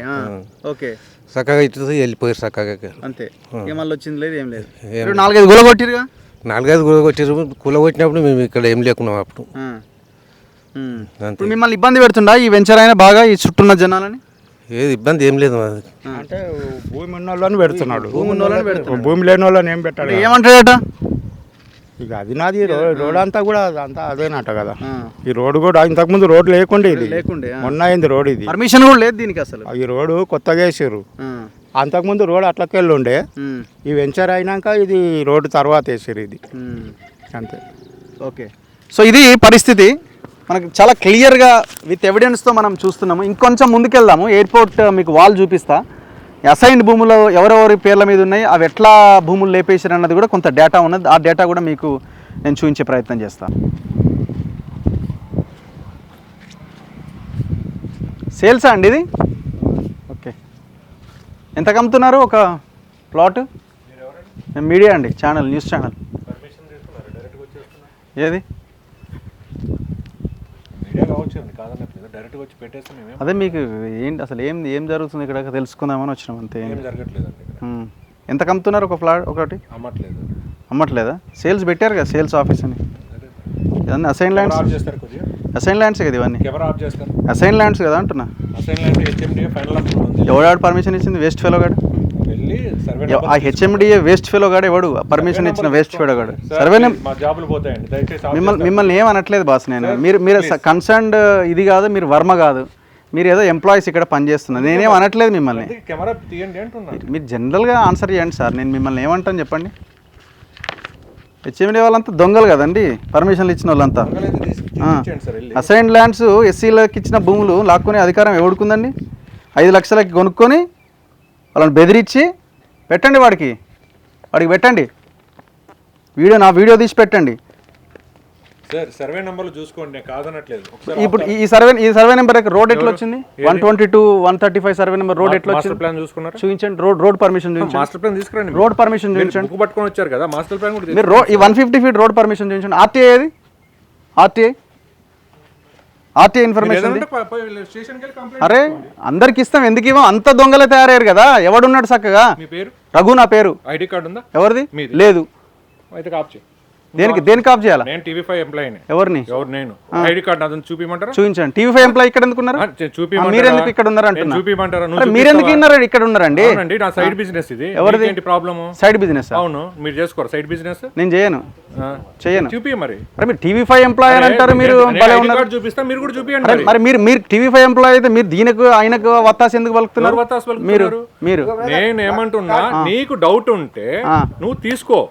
చక్కగా ఇటు వెళ్ళిపోయారు చక్కగా, అంతే. మళ్ళీ వచ్చింది లేదు, ఏం లేదు. 4-5 గులగొట్టిరుగా? 4-5 గులగొట్టిరు. కూలగొట్టినప్పుడు మేము ఇక్కడ ఏం లేకున్నాం అప్పుడు. మిమ్మల్ని ఇబ్బంది పెడుతుండా ఈ వెంచర్ అయినా బాగా ఈ చుట్టూన్న జనాలని? ఏది ఇబ్బంది ఏం లేదు. అంటే భూమి ఉన్న వాళ్ళని పెడుతున్నాడు, భూమి లేని వాళ్ళని ఏం పెట్టాడు? ఏమంటాడట? ఇక అది నాది రోడ్ అంతా కూడా అంతా అదేనట కదా. ఈ రోడ్డు కూడా ఇంతకుముందు రోడ్ లేకుండే, ఇది మొన్న అయింది రోడ్. ఇది పర్మిషన్ కూడా లేదు దీనికి అసలు. ఈ రోడ్డు కొత్తగా వేసారు. అంతకుముందు రోడ్ అట్లకెళ్ళి ఉండే, ఈ వెంచర్ అయినాక ఇది రోడ్డు తర్వాత వేసారు ఇది, అంతే. ఓకే. సో ఇది పరిస్థితి మనకు చాలా క్లియర్గా విత్ ఎవిడెన్స్తో మనం చూస్తున్నాము. ఇంకొంచెం ముందుకెళ్దాము. ఎయిర్పోర్ట్ మీకు వాల్ చూపిస్తా. అసైన్డ్ భూములు ఎవరెవరి పేర్ల మీద ఉన్నాయి, అవి ఎట్లా భూములు లేపేసారు అన్నది కూడా కొంత డేటా ఉన్నది. ఆ డేటా కూడా మీకు నేను చూపించే ప్రయత్నం చేస్తాను. సేల్సా అండి ఇది? ఓకే. ఎంతకు అమ్ముతున్నారు ఒక ప్లాట్? మేము మీడియా అండి, ఛానల్, న్యూస్ ఛానల్. ఏది? అదే మీకు ఏంటి అసలు ఏం జరుగుతుంది ఇక్కడ తెలుసుకుందామని వచ్చినాం, అంతే. ఎంతకు అమ్ముతున్నారు ఒక ఫ్లాట్? ఒకటి అమ్మట్లేదా? సేల్స్ పెట్టారు కదా, సేల్స్ ఆఫీస్ అని. ఇవన్నీ అసైన్ ల్యాండ్స్ కదా ఇవన్నీ? అసైన్ ల్యాండ్స్ కదా అంటున్నా. ఎవడాడు పర్మిషన్ ఇచ్చింది? వేస్ట్ ఫెలో గాడు. ఆ హెచ్ఎండిఏ వేస్ట్ ఫెలో గాడు ఎవడు పర్మిషన్ ఇచ్చిన? వేస్ట్ ఫెలో గాడు. సర్వే మిమ్మల్ని ఏమనట్లేదు బాస్. నేను మీరు కన్సర్న్డ్ ఇది కాదు, మీరు వర్మ కాదు. మీరు ఏదో ఎంప్లాయీస్ ఇక్కడ పనిచేస్తున్నారు, నేనేం అనట్లేదు మిమ్మల్ని. కెమెరా తీయండి అంటున్నా. మీరు జనరల్గా ఆన్సర్ చేయండి సార్, నేను మిమ్మల్ని ఏమంటాను చెప్పండి. హెచ్ఎండి వాళ్ళంతా దొంగలు కదండి, పర్మిషన్లు ఇచ్చిన వాళ్ళంతా. అసైన్ ల్యాండ్స్ ఎస్సీలకు ఇచ్చిన భూములు లాక్కునే అధికారం ఎవడుకుందండి? 5 లక్షలకి కొనుక్కొని వాళ్ళని బెదిరించి పెట్టండి, వాడికి పెట్టండి నా వీడియో తీసి పెట్టండి. సార్ సర్వే నెంబర్లు చూసుకోండి, నేను కాదనట్లేదు. ఇప్పుడు ఈ సర్వే నెంబర్ రోడ్ ఎట్లా వచ్చింది? 122 135 సర్వే నెంబర్ రోడ్ ఎట్లా వచ్చింది? ప్లాన్ చూసుకున్నారు? చూపించండి, రోడ్ పర్మిషన్ చూపించండి. మాస్టర్ ప్లాన్ తీసుకురండి. రోడ్ పర్మిషన్ చూపించండి. బుక్ పట్టుకొని వచ్చారు కదా, మాస్టర్ ప్లాన్ కూడా మీరు ఈ 150 ఫీట్ రోడ్ పర్మిషన్ చూపించండి. RTI information. అరే అందరికి ఇస్తాం, ఎందుకు ఇవ్వం? అంత దొంగలే తయారయ్యారు కదా. ఎవడున్నాడు చక్కగా? మీ పేరు? రఘు నా పేరు. ఐడి కార్డు ఉందా? ఎవరిది? లేదు. అయితే కాప్ చేయి. దేనికి ఆఫ్ చేయాలా? నేను TV5 ఎంప్లాయీని. ఎవరిని? నేను ఐడి కార్డు అతను చూపిమంటారా? చూపించండి. TV5 ఎంప్లాయీ ఇక్కడ ఎందుకున్నారు? మీరు ఎందుకు ఇక్కడ ఉన్నారు అంటున్నారు? చూపిమంటారా? మీరు ఎందుకు ఇక్కడ ఉన్నారండి? నా సైడ్ బిజినెస్ ఇది. ఎవరిది? ఏంటి ప్రాబ్లమ్? Side business? అవును, మీరు చేసుకోరు సైడ్ బిజినెస్? నేను చేయను. చూపి మరి. మీరు TV5 ఎంప్లాయీ అని అంటారు, మీరు చూపిస్తా, మీరు కూడా చూపియండి. మరి మీరు TV5 ఎంప్లాయీ అయితే మీరు దీనికి ఆయనకు వత్తాసు ఎందుకు పలుకుతున్నారు? మీరు నేను ఏమంటున్నా, నీకు డౌట్ ఉంటే నువ్వు తీసుకో.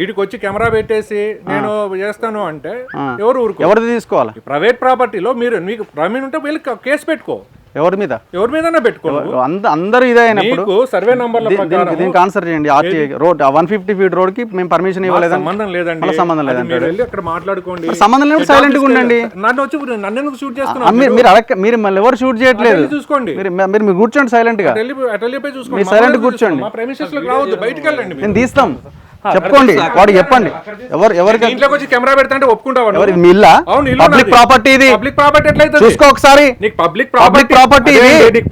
వీడికి వచ్చి కెమెరా పెట్టేసి నేను చేస్తాను అంటే ఎవరిది తీసుకోవాలి? ప్రైవేట్ ప్రాపర్టీలో మీరు మీకు ప్రమేయం ఉంటే వెళ్ళి కేసు పెట్టుకో. ఎవరి మీద పెట్టుకో. అందరూ ఇదే అయినప్పుడు సర్వే నంబర్ల ప్రకారం దీనికి ఆన్సర్ చేయండి. ఆర్టీఐ రోడ్ 150 ఫీట్ రోడ్ కి మేము పర్మిషన్ ఇవ్వలేదు. సంబంధం లేదండి. సంబంధం లేదండి. వెళ్ళి అక్కడ మాట్లాడుకోండి. సంబంధం లేదు, సైలెంట్ గా ఉండండి. నన్ను ఎందుకు షూట్ చేస్తున్నారు? మీరు మళ్ళీ ఎవరు షూట్ చేయట్లేదు. చూసుకోండి, మీరు కూర్చోండి సైలెంట్ గా. చూసుకోండి, సైలెంట్ కూర్చోండి. బయటకు వెళ్ళండి. నేను తీస్తాం. చెప్పుకోండి, వాడు చెప్పండి. ఎవరికి ఇంట్లోకి వచ్చి కెమెరా పెడతా అంటే ఒప్పుకుంటావా? మీ ఇల్లా? పబ్లిక్ ప్రాపర్టీ ఇది. పబ్లిక్ ప్రాపర్టీ ఎట్లయితే చూసుకో ఒకసారి. Public property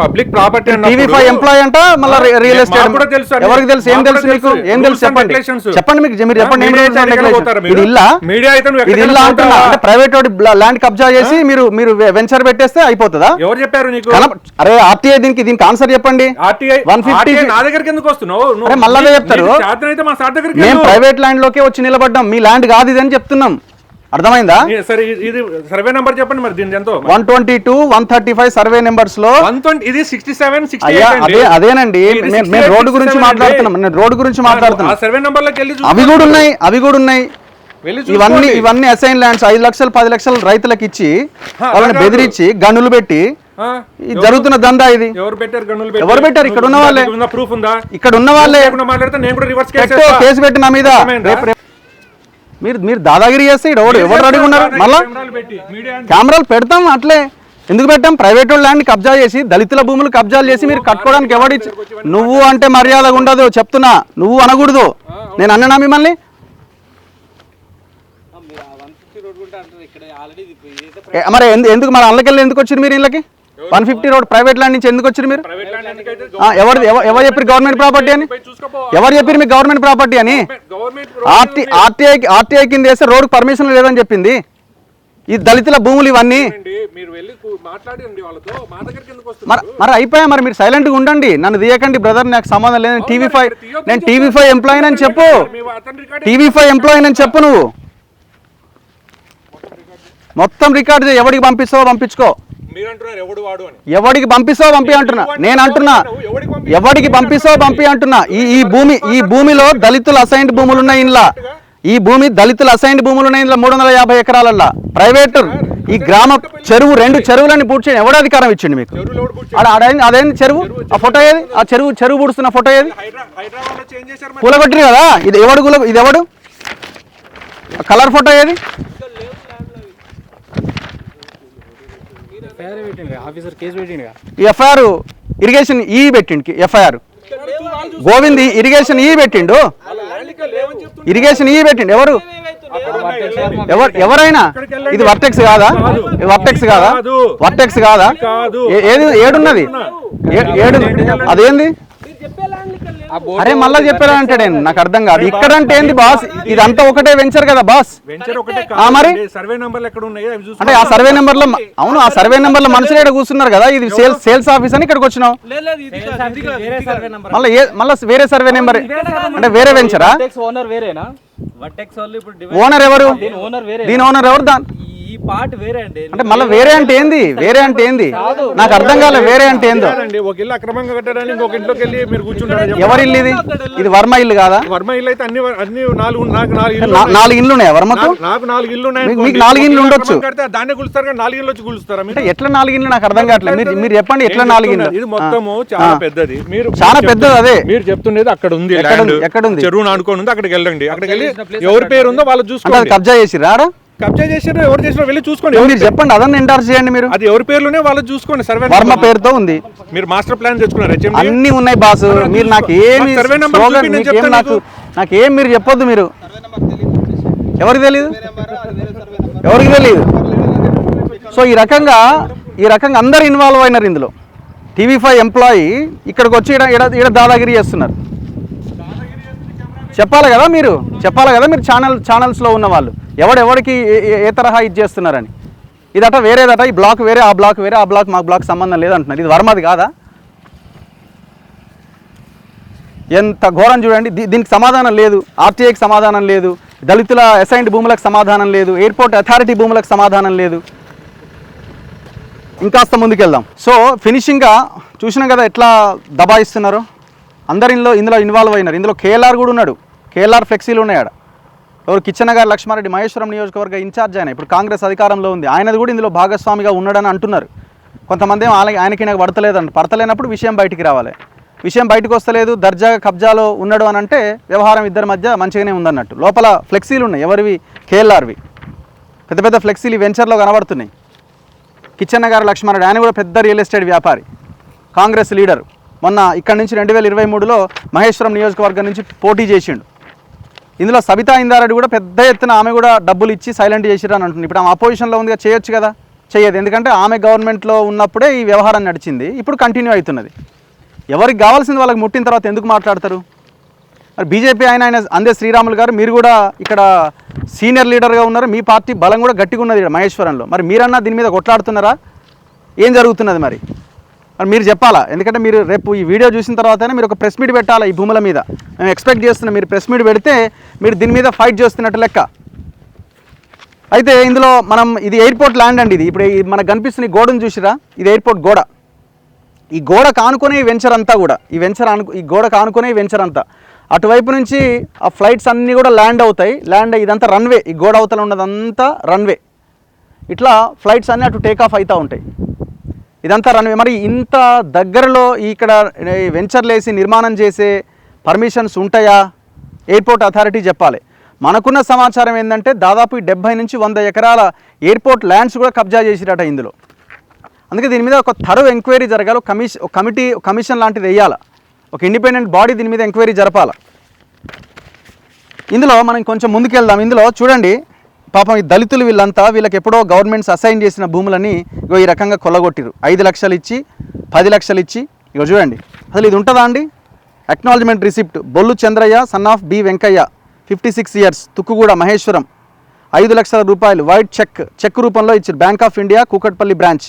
public property. TV5 employee అంట, మళ్ళీ రియల్ ఎస్టేట్ కూడా తెలుసు. ఎవరికి తెలుసు? ఏం తెలుసు మీకు? ఏం తెలుసు చెప్పండి. మీరు చెప్పండి. ఇది ఇల్లా? ఇది ఇల్లా అంటున్నా. అంటే ప్రైవేట్ ల్యాండ్ కబ్జా చేసి మీరు వెంచర్ పెట్టేస్తే అయిపోతుందా? ఎవరు చెప్పారు నీకు? అరే ఆర్టీఐ దీనికి ఆన్సర్ చెప్పండి. 150 నా దగ్గరికి ఎందుకు వస్తున్నావు? మళ్ళీ చెప్తారు. మా సార్ దగ్గర మేము ప్రైవేట్ ల్యాండ్ లోకే వచ్చి నిలబడ్డాం, మీ ల్యాండ్ కాదు ఇది అని చెప్తున్నాం. అర్థమైందా? సరే, ఇది సర్వే నెంబర్ చెప్పండి మరి. దీని ఎంతో? 122 135 సర్వే నెంబర్స్ లో ఇది 67 68. అదేనండి, మేము రోడ్డు గురించి మాట్లాడుతున్నాం. సర్వే నెంబర్ లోకి వెళ్ళి అవి కూడా ఉన్నాయి. ఇవన్నీ అసైన్ ల్యాండ్స్ 5 లక్షలు 10 లక్షలు రైతులకు ఇచ్చి వాళ్ళని బెదిరించి గనులు పెట్టి జరుగుతున్న దందా ఇది. ఎవరు పెట్టారు గనులు? ఎవరు పెట్టారు? ఇక్కడ ఉన్న వాళ్ళే. ప్రూఫ్ ఉందా? ఇక్కడ ఉన్న వాళ్ళే. మాట్లాడితే నేను కూడా రివర్స్ కేసు పెట్టి నా మీద. మీరు దాదాగిరి చేస్తే ఎవరు రెడీగా ఉన్నారు? మళ్ళా కెమెరాలు పెడతాం. అట్లే ఎందుకు పెట్టాం? ప్రైవేట్ ల్యాండ్ కబ్జా చేసి దళితుల భూములు కబ్జాలు చేసి మీరు కట్టుకోవడానికి ఎవడిచ్చి? నువ్వు అంటే మర్యాదగా ఉండదు చెప్తున్నా. నువ్వు అనకూడదు. నేను అన్నా మిమ్మల్ని? మరి ఎందుకు మరి అందుకెళ్ళి ఎందుకు వచ్చారు మీరు? ఇళ్ళకి 150 రోడ్ ప్రైవేట్ ల్యాండ్ నుంచి ఎందుకు వచ్చారు మీరు? ఎవరు చెప్పారు గవర్నమెంట్ ప్రాపర్టీ అని? ఎవరు చెప్పారు మీకు గవర్నమెంట్ ప్రాపర్టీ అని? ఆర్టీఐ కింద వేస్తే రోడ్ పర్మిషన్ లేదని చెప్పింది. ఈ దళితుల భూములు ఇవన్నీ మరి అయిపోయా. మరి మీరు సైలెంట్గా ఉండండి, నన్ను తీయకండి బ్రదర్. నాకు సంబంధం లేదు. నేను TV5 ఎంప్లాయీ అని చెప్పు. TV5 ఎంప్లాయీ అని చెప్పు. నువ్వు మొత్తం రికార్డు చేయి. ఎవరికి పంపిస్తావో పంపించుకో. ఎవరికి పంపిస్తావో పంపి అంటున్నా. నేను అంటున్నా ఎవరికి పంపిస్తావో పంపి అంటున్నా. ఈ భూమిలో దళితుల అసైన్డ్ భూములు ఉన్నాయి. ఇంట్లో ఈ భూమి దళితుల అసైన్డ్ భూములు ఉన్నాయి. ఇంట్లో 350 ఎకరాలల్లో ప్రైవేట్ ఈ గ్రామ చెరువు 2 చెరువులని పూర్తి చేయడం ఎవడు అధికారం ఇచ్చింది మీకు? అదేంటి చెరువు? ఆ ఫోటో ఏది? ఆ చెరువు పూడుస్తున్న ఫోటో ఏది? కూలగొట్టిరు కదా. ఇది ఎవడు కలర్ ఫోటో ఏది? ఎఫ్ఐఆర్ ఇరిగేషన్ పెట్టిండు. ఎఫ్ఐఆర్ గోవింద్ ఇరిగేషన్ పెట్టిండు. ఎవరైనా ఇది వర్టెక్స్ కాదా? ఏది ఏడున్నది? అదేంది? అరే మళ్ళా చెప్పారా అంటాడే? నాకు అర్థం కాదు. ఇక్కడ అంటే ఏంది బాస్? ఇదంతా ఒకటే వెంచర్ కదా బాస్. మరి సర్వే నెంబర్లు ఎక్కడ ఉన్నాయి? అంటే ఆ సర్వే నెంబర్లో అవును, ఆ సర్వే నెంబర్లో మనుషులు ఇక్కడ కూర్చున్నారు కదా. ఇది సేల్స్ ఆఫీస్ అని ఇక్కడికి వచ్చినావు. మళ్ళీ వేరే సర్వే నెంబర్ అంటే వేరే వెంచరా? ఓనర్ ఎవరు? దీని ఓనర్ ఎవరు? పార్ట్ వేరే అండి. అంటే మళ్ళీ వేరే అంటే ఏంది? వేరే అంటే ఏంది? నాకు అర్థం కాలే. వేరే అంటే ఏందో? ఒక ఇల్లు అక్రమంగా కట్టడానికి ఇంకొక ఇంట్లోకి వెళ్ళి మీరు కూర్చుంటారు. ఎవరి ఇల్లు ఇది? ఇది వర్మ ఇల్లు కాదా? వర్మ ఇల్లు అయితే అన్ని నాకు 4 ఇల్లు ఉన్నాయా వర్మకు? నాకు 4 ఇల్లు ఉన్నాయి. మీకు 4 ఇల్లు ఉండొచ్చు. దాన్ని కూలుస్తారు కానీ 4 ఇల్లు వచ్చి కూలుస్తారా? అంటే ఎట్లా 4 ఇల్లు నాకు అర్థం కావట్లేదు. మీరు చెప్పండి ఎట్లా 4 ఇల్లు? ఇది మొత్తము చాలా పెద్దది. మీరు చాలా పెద్దది. అదే మీరు చెప్తున్నది అక్కడ ఉంది. ఎక్కడుంది? చెరువు ఆనుకోని ఉంది. అక్కడికి వెళ్ళండి. అక్కడికి వెళ్ళి ఎవరి పేరు ఉందో వాళ్ళు చూసుకోండి. కబ్జా చేసిరా? కబ్జా చేసారు. ఎవరు చేసినా వెళ్ళి చూసుకోండి. మీరు చెప్పండి, అదన్నీ ఎండార్స్ చేయండి. మీరు అది ఎవరి పేర్లోనే వాళ్ళు చూసుకోండి. సర్వే వర్మ పేరుతో ఉంది. మీరు మాస్టర్ ప్లాన్ తెచ్చుకున్నారు. అన్ని ఉన్నాయి బాసు. మీరు నాకు ఏమి నాకేం మీరు చెప్పొద్దు. మీరు ఎవరికి తెలియదు? ఎవరికి తెలియదు? సో ఈ రకంగా అందరు ఇన్వాల్వ్ అయినారు ఇందులో. TV5 ఎంప్లాయీ ఇక్కడికి వచ్చి ఈడ దాదాగిరి చేస్తున్నారు. చెప్పాలి కదా మీరు ఛానల్స్లో ఉన్న వాళ్ళు ఎవరికి ఏ తరహా ఇది చేస్తున్నారని. ఇదట వేరేదట, ఈ బ్లాక్ వేరే, ఆ బ్లాక్ వేరే, ఆ బ్లాక్ మా బ్లాక్ సంబంధం లేదంటున్నారు. ఇది వర్మది కాదా? ఎంత ఘోరం చూడండి. దీనికి సమాధానం లేదు. RTIకి సమాధానం లేదు. దళితుల అసైన్డ్ భూములకు సమాధానం లేదు. ఎయిర్పోర్ట్ అథారిటీ భూములకు సమాధానం లేదు. ఇంకాస్త ముందుకెళ్దాం. సో ఫినిషింగ్గా చూసినాం కదా ఎట్లా దబాయిస్తున్నారు. అందరు ఇందులో ఇన్వాల్వ్ అయినారు. ఇందులో KLR కూడా ఉన్నాడు. KLR ఫ్లెక్సీలు ఉన్నాయి ఆడ. ఎవరు? కిచ్చెన్నగారి లక్ష్మారెడ్డి మహేశ్వరం నియోజకవర్గ ఇన్ఛార్జ్ ఆయన. ఇప్పుడు కాంగ్రెస్ అధికారంలో ఉంది. ఆయనది కూడా ఇందులో భాగస్వామిగా ఉన్నాడని అంటున్నారు. కొంతమంది ఆయనకి నాకు పడతలేనప్పుడు విషయం బయటికి రావాలి. విషయం బయటకు వస్తలేదు, దర్జాగా కబ్జాలో ఉన్నాడు అని అంటే వ్యవహారం ఇద్దరి మధ్య మంచిగానే ఉందన్నట్టు. లోపల ఫ్లెక్సీలు ఉన్నాయి. ఎవరివి? KLRవి. పెద్ద పెద్ద ఫ్లెక్సీలు వెంచర్లో కనబడుతున్నాయి. కిచ్చెన్నగారి లక్ష్మారెడ్డి ఆయన కూడా పెద్ద రియల్ ఎస్టేట్ వ్యాపారి, కాంగ్రెస్ లీడరు. మొన్న ఇక్కడ నుంచి 2023లో మహేశ్వరం నియోజకవర్గం నుంచి పోటీ చేసిండు. ఇందులో సబితా ఇందారెడ్డి కూడా పెద్ద ఎత్తున ఆమె కూడా డబ్బులు ఇచ్చి సైలెంట్ చేసిరు అని అంటుంది. ఇప్పుడు ఆమె అపోజిషన్లో ఉంది, చేయొచ్చు కదా, చేయదు. ఎందుకంటే ఆమె గవర్నమెంట్లో ఉన్నప్పుడే ఈ వ్యవహారం నడిచింది. ఇప్పుడు కంటిన్యూ అవుతున్నది. ఎవరికి కావాల్సింది వాళ్ళకి ముట్టిన తర్వాత ఎందుకు మాట్లాడతారు? మరి బీజేపీ ఆయన అందే శ్రీరాములు గారు, మీరు కూడా ఇక్కడ సీనియర్ లీడర్గా ఉన్నారు. మీ పార్టీ బలం కూడా గట్టిగా ఉన్నది ఇక్కడ మహేశ్వరంలో. మరి మీరన్నా దీని మీద కొట్లాడుతున్నారా? ఏం జరుగుతున్నది మరి మీరు చెప్పాలా? ఎందుకంటే మీరు రేపు ఈ వీడియో చూసిన తర్వాతనే మీరు ఒక ప్రెస్ మీట్ పెట్టాలా ఈ భూముల మీద. మేము ఎక్స్పెక్ట్ చేస్తున్నాం మీరు ప్రెస్ మీట్ పెడితే మీరు దీని మీద ఫైట్ చేస్తున్నట్టు లెక్క. అయితే ఇందులో ఇది ఎయిర్పోర్ట్ ల్యాండ్ అండి. ఇది ఇప్పుడు మనకు కనిపిస్తున్న ఈ గోడను చూసిరా? ఇది ఎయిర్పోర్ట్ గోడ. ఈ గోడ కానుకునే ఈ వెంచర్ అంతా కూడా ఈ గోడ కానుకునే ఈ వెంచర్ అంతా అటువైపు నుంచి ఆ ఫ్లైట్స్ అన్నీ కూడా ల్యాండ్ అవుతాయి. ఇదంతా రన్వే. ఈ గోడ అవతల ఉన్నదంతా రన్వే. ఇట్లా ఫ్లైట్స్ అన్నీ అటు టేక్ ఆఫ్ అవుతూ ఉంటాయి. ఇదంతా రన్వే. మరి ఇంత దగ్గరలో ఇక్కడ వెంచర్లు వేసి నిర్మాణం చేసే పర్మిషన్స్ ఉంటాయా? ఎయిర్పోర్ట్ అథారిటీ చెప్పాలి. మనకున్న సమాచారం ఏంటంటే దాదాపు 70 నుంచి 100 ఎకరాల ఎయిర్పోర్ట్ ల్యాండ్స్ కూడా కబ్జా చేసిరట ఇందులో. అందుకే దీని మీద ఒక థరో ఎంక్వైరీ జరగాలి. కమిషన్ లాంటిది వేయాలి. ఒక ఇండిపెండెంట్ బాడీ దీని మీద ఎంక్వైరీ జరపాలి. ఇందులో మనం కొంచెం ముందుకెళ్దాం. ఇందులో చూడండి, పాపం ఈ దళితులు వీళ్ళకి ఎప్పుడో గవర్నమెంట్స్ అసైన్ చేసిన భూములని ఈ రకంగా కొల్లగొట్టిరు. 5 లక్షలు ఇచ్చి 10 లక్షలు ఇచ్చి. చూడండి, అసలు ఇది ఉంటుందా అండి? Acknowledgement receipt. Bollu Chandraiah son of B Venkaiah 56 years, Tukkuguda Maheshwaram, 5 లక్షల రూపాయలు వైట్ చెక్ రూపంలో ఇచ్చారు. Bank of India Kukatpally branch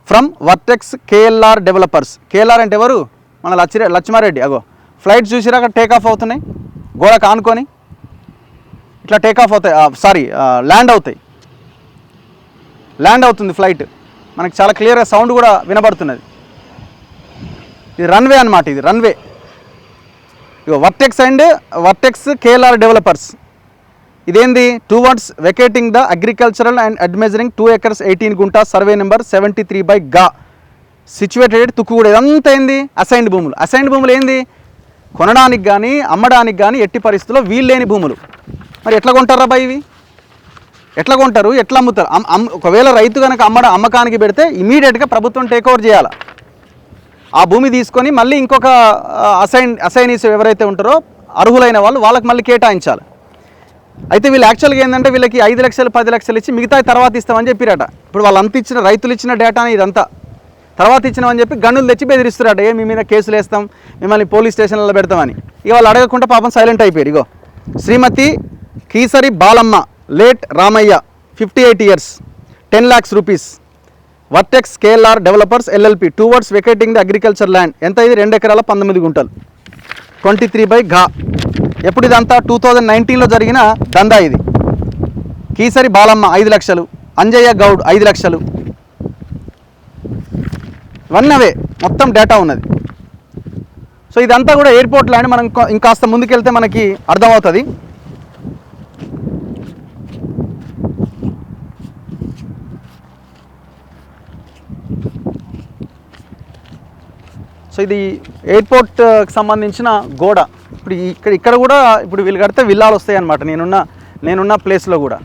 from Vertex KLR developers. KLR అంటే ఎవరు? మన లక్ష్మారెడ్డి. అగో ఫ్లైట్స్ చూసిరా అక్కడ టేక్ ఆఫ్ అవుతున్నాయి. గోడ కానుకొని ఇట్లా టేక్ ఆఫ్ అవుతాయి. ల్యాండ్ అవుతుంది ఫ్లైట్. మనకి చాలా క్లియర్గా సౌండ్ కూడా వినబడుతున్నది. ఇది రన్వే అన్నమాట. ఇది రన్వే. Vertex KLR developers. ఇదేంది? Towards vacating the agricultural and admeasuring 2 acres 18 gunta survey number 73/గా సిచ్యువేటెడ్ తుక్కుగూడ. ఇదంతా ఏంది? అసైన్డ్ భూములు. అసైన్డ్ భూములు ఏంది? కొనడానికి కానీ అమ్మడానికి కానీ ఎట్టి పరిస్థితుల్లో వీల్లేని భూములు. మరి ఎట్లా కొంటారా బాయ్? ఇవి ఎట్లా కొంటారు? ఎట్లా అమ్ముతారు? ఒకవేళ రైతు కనుక అమ్మకానికి పెడితే ఇమీడియట్గా ప్రభుత్వం టేక్ ఓవర్ చేయాలి. ఆ భూమి తీసుకొని మళ్ళీ ఇంకొక అసైనీస్ ఎవరైతే ఉంటారో అర్హులైన వాళ్ళకి మళ్ళీ కేటాయించాలి. అయితే వీళ్ళు యాక్చువల్గా ఏంటంటే వీళ్ళకి 5 లక్షలు 10 లక్షలు ఇచ్చి మిగతా తర్వాత ఇస్తామని చెప్పిరట. ఇప్పుడు వాళ్ళు రైతులు ఇచ్చిన డేటాని ఇదంతా తర్వాత ఇచ్చినామని చెప్పి గన్నులు తెచ్చి బెదిరిస్తున్నారట. మీ మీద కేసులు వేస్తాం, మిమ్మల్ని పోలీస్ స్టేషన్లలో పెడతామని. ఇక వాళ్ళు అడగకుండా పాపం సైలెంట్ అయిపోయారు. ఇగో Shrimati Keesari Balamma, late Ramaiah 58 years, 10 lakhs rupees, Vertex KLR developers LLP towards vacating the agriculture land. ఎంత? ఇది 2 ఎకరాల 19 గుంటలు 23/గా. ఎప్పుడు ఇదంతా? 2019లో జరిగిన దందా ఇది. కీసరి బాలమ్మ 5 లక్షలు, అంజయ్య గౌడ్ 5 లక్షలు, ఇవన్నీ అవే, మొత్తం డేటా ఉన్నది. సో ఇదంతా కూడా ఎయిర్పోర్ట్ ల్యాండ్. మనం ఇంకాస్త ముందుకెళ్తే మనకి అర్థమవుతుంది. సో ఇది ఎయిర్పోర్ట్కి సంబంధించిన గోడ. ఇప్పుడు ఇక్కడ కూడా ఇప్పుడు వీళ్ళు కడితే విల్లాలు వస్తాయి అన్నమాట నేనున్న ప్లేస్లో కూడా.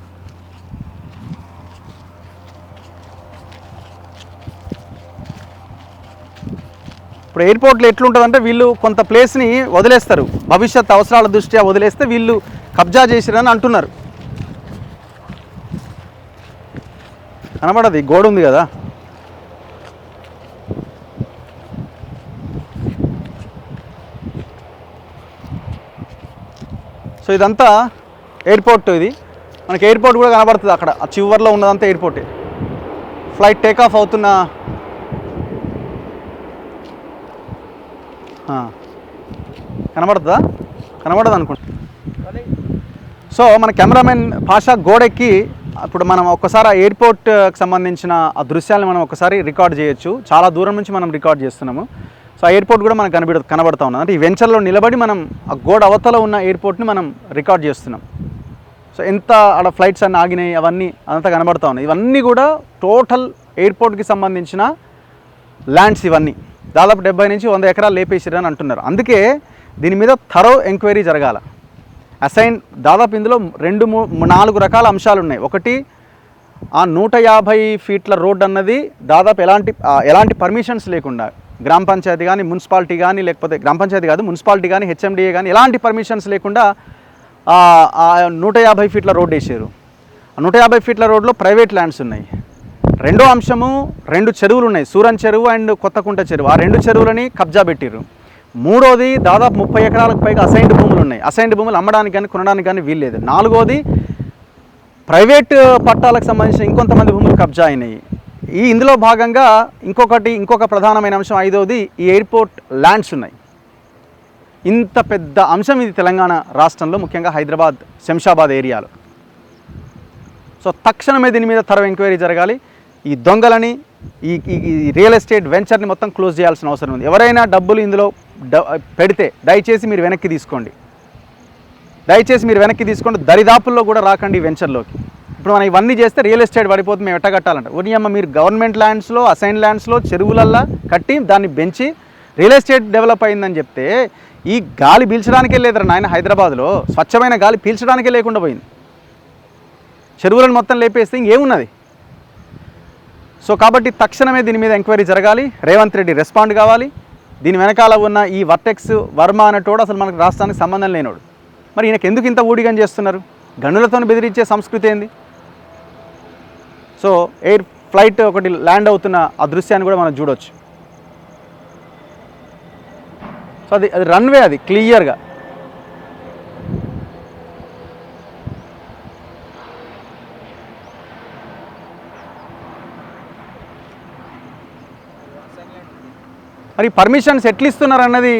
ఇప్పుడు ఎయిర్పోర్ట్లో ఎట్లుంటుందంటే వీళ్ళు కొంత ప్లేస్ని వదిలేస్తారు, భవిష్యత్ అవసరాల దృష్ట్యా వదిలేస్తే వీళ్ళు కబ్జా చేసిరని అంటున్నారు. కనబడదు, గోడ ఉంది కదా. సో ఇదంతా ఎయిర్పోర్ట్. ఇది మనకి ఎయిర్పోర్ట్ కూడా కనబడుతుంది అక్కడ, ఆ చివర్లో ఉన్నదంతా ఎయిర్పోర్టే. ఫ్లైట్ టేకాఫ్ అవుతున్న కనబడుతుందా? కనబడదు అనుకుంటా. సో మన కెమెరామెన్ పాషా గోడెక్కి ఇప్పుడు మనం ఒక్కసారి ఆ ఎయిర్పోర్ట్కి సంబంధించిన ఆ దృశ్యాలను మనం ఒకసారి రికార్డ్ చేయొచ్చు. చాలా దూరం నుంచి మనం రికార్డ్ చేస్తున్నాము. సో ఆ ఎయిర్పోర్ట్ కూడా మనకు కనబడుతూ ఉన్నది. అంటే ఈ వెంచర్లో నిలబడి మనం ఆ గోడ అవతల ఉన్న ఎయిర్పోర్ట్ని మనం రికార్డ్ చేస్తున్నాం. సో ఎంత ఆడ ఫ్లైట్స్ అన్నీ ఆగినాయి అవన్నీ అదంతా కనబడుతూ ఉన్నాయి. ఇవన్నీ కూడా టోటల్ ఎయిర్పోర్ట్కి సంబంధించిన ల్యాండ్స్. ఇవన్నీ దాదాపు 70 నుంచి 100 ఎకరాలు లేపేసిరని అంటున్నారు. అందుకే దీని మీద థరో ఎంక్వైరీ జరగాల. అసైన్ దాదాపు ఇందులో 4 రకాల అంశాలు ఉన్నాయి. ఒకటి, ఆ 150 ఫీట్ల రోడ్ అన్నది దాదాపు ఎలాంటి పర్మిషన్స్ లేకుండా గ్రామ పంచాయతీ కానీ మున్సిపాలిటీ కానీ, లేకపోతే గ్రామ పంచాయతీ కాదు మున్సిపాలిటీ కానీ హెచ్ఎండిఏ కానీ ఎలాంటి పర్మిషన్స్ లేకుండా 150 ఫీట్ల రోడ్ వేసారు. ఆ 150 ఫీట్ల రోడ్లో ప్రైవేట్ ల్యాండ్స్ ఉన్నాయి. రెండో అంశము, 2 చెరువులు ఉన్నాయి, సూరన్ చెరువు అండ్ కొత్తకుంట చెరువు. ఆ 2 చెరువులని కబ్జా పెట్టిర్రు. మూడోది, దాదాపు 30 ఎకరాలకు పైగా అసైన్డ్ భూములు ఉన్నాయి. అసైన్డ్ భూములు అమ్మడానికి కానీ కొనడానికి కానీ వీల్లేదు. నాలుగోది, ప్రైవేట్ పట్టాలకు సంబంధించిన ఇంకొంతమంది భూములు కబ్జా అయినాయి. ఇందులో భాగంగా ఇంకొక ప్రధానమైన అంశం, ఐదోది, ఈ ఎయిర్పోర్ట్ ల్యాండ్స్ ఉన్నాయి. ఇంత పెద్ద అంశం ఇది తెలంగాణ రాష్ట్రంలో, ముఖ్యంగా హైదరాబాద్ శంషాబాద్ ఏరియాలో. సో తక్షణమే దీని మీద థరో ఎంక్వైరీ జరగాలి. ఈ దొంగలని, ఈ రియల్ ఎస్టేట్ వెంచర్ని మొత్తం క్లోజ్ చేయాల్సిన అవసరం ఉంది. ఎవరైనా డబ్బులు ఇందులో పెడితే దయచేసి మీరు వెనక్కి తీసుకోండి. దరిదాపుల్లో కూడా రాకండి ఈ వెంచర్లోకి. ఇప్పుడు మనం ఇవన్నీ చేస్తే రియల్ ఎస్టేట్ పడిపోతుంది, మేము ఎట్టగట్టాలంట. ఉనియమ్మ, మీరు గవర్నమెంట్ ల్యాండ్స్లో, అసైన్ ల్యాండ్స్లో, చెరువులల్లా కట్టి దాన్ని పెంచి రియల్ ఎస్టేట్ డెవలప్ అయిందని చెప్తే ఈ గాలి పీల్చడానికే లేదురా నాయన. హైదరాబాద్లో స్వచ్ఛమైన గాలి పీల్చడానికే లేకుండా పోయింది. చెరువులను మొత్తం లేపేస్తే ఇంకేమున్నది? సో కాబట్టి తక్షణమే దీని మీద ఎంక్వైరీ జరగాలి. రేవంత్ రెడ్డి రెస్పాండ్ కావాలి. దీని వెనకాల ఉన్న ఈ వర్టెక్స్ వర్మ అనేటోడు అసలు మనకు రాష్ట్రానికి సంబంధం లేనోడు. మరి ఈయనకు ఎందుకు ఇంత ఊడిగం చేస్తున్నారు? గన్నులతో బెదిరించే సంస్కృతి ఏంది? సో ఎయిర్ ఫ్లైట్ ఒకటి ల్యాండ్ అవుతున్న ఆ దృశ్యాన్ని కూడా మనం చూడవచ్చు. సో అది రన్వే, అది క్లియర్గా. మరి పర్మిషన్స్ ఎట్లు ఇస్తున్నారు అన్నది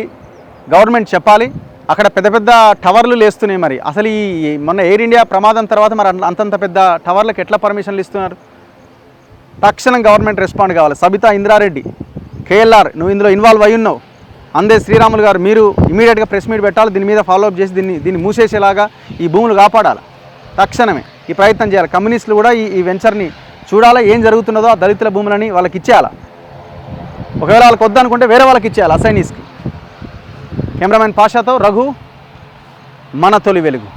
గవర్నమెంట్ చెప్పాలి. అక్కడ పెద్ద పెద్ద టవర్లు లేస్తున్నాయి. మరి అసలు ఈ మొన్న ఎయిర్ ఇండియా ప్రమాదం తర్వాత మరి అంతంత పెద్ద టవర్లకు ఎట్లా పర్మిషన్లు ఇస్తున్నారు? తక్షణం గవర్నమెంట్ రెస్పాండ్ కావాలి. సబితా ఇంద్రారెడ్డి, కేఎల్ఆర్, నువ్వు ఇందులో ఇన్వాల్వ్ అయి ఉన్నావు. అందే శ్రీరాములు గారు, మీరు ఇమీడియట్గా ప్రెస్ మీట్ పెట్టాలి. దీని మీద ఫాలోఅప్ చేసి దీన్ని మూసేసేలాగా ఈ భూములు కాపాడాలి. తక్షణమే ఈ ప్రయత్నం చేయాలి. కమ్యూనిస్టులు కూడా ఈ వెంచర్ని చూడాలా, ఏం జరుగుతున్నదో ఆ దళితుల భూములని వాళ్ళకి ఇచ్చేయాలి. ఒకవేళ వాళ్ళకి వద్దనుకుంటే వేరే వాళ్ళకి ఇచ్చేయాలి, అసైనీస్కి. కెమెరామెన్ పాషాతో రఘు, మన తొలి వెలుగు.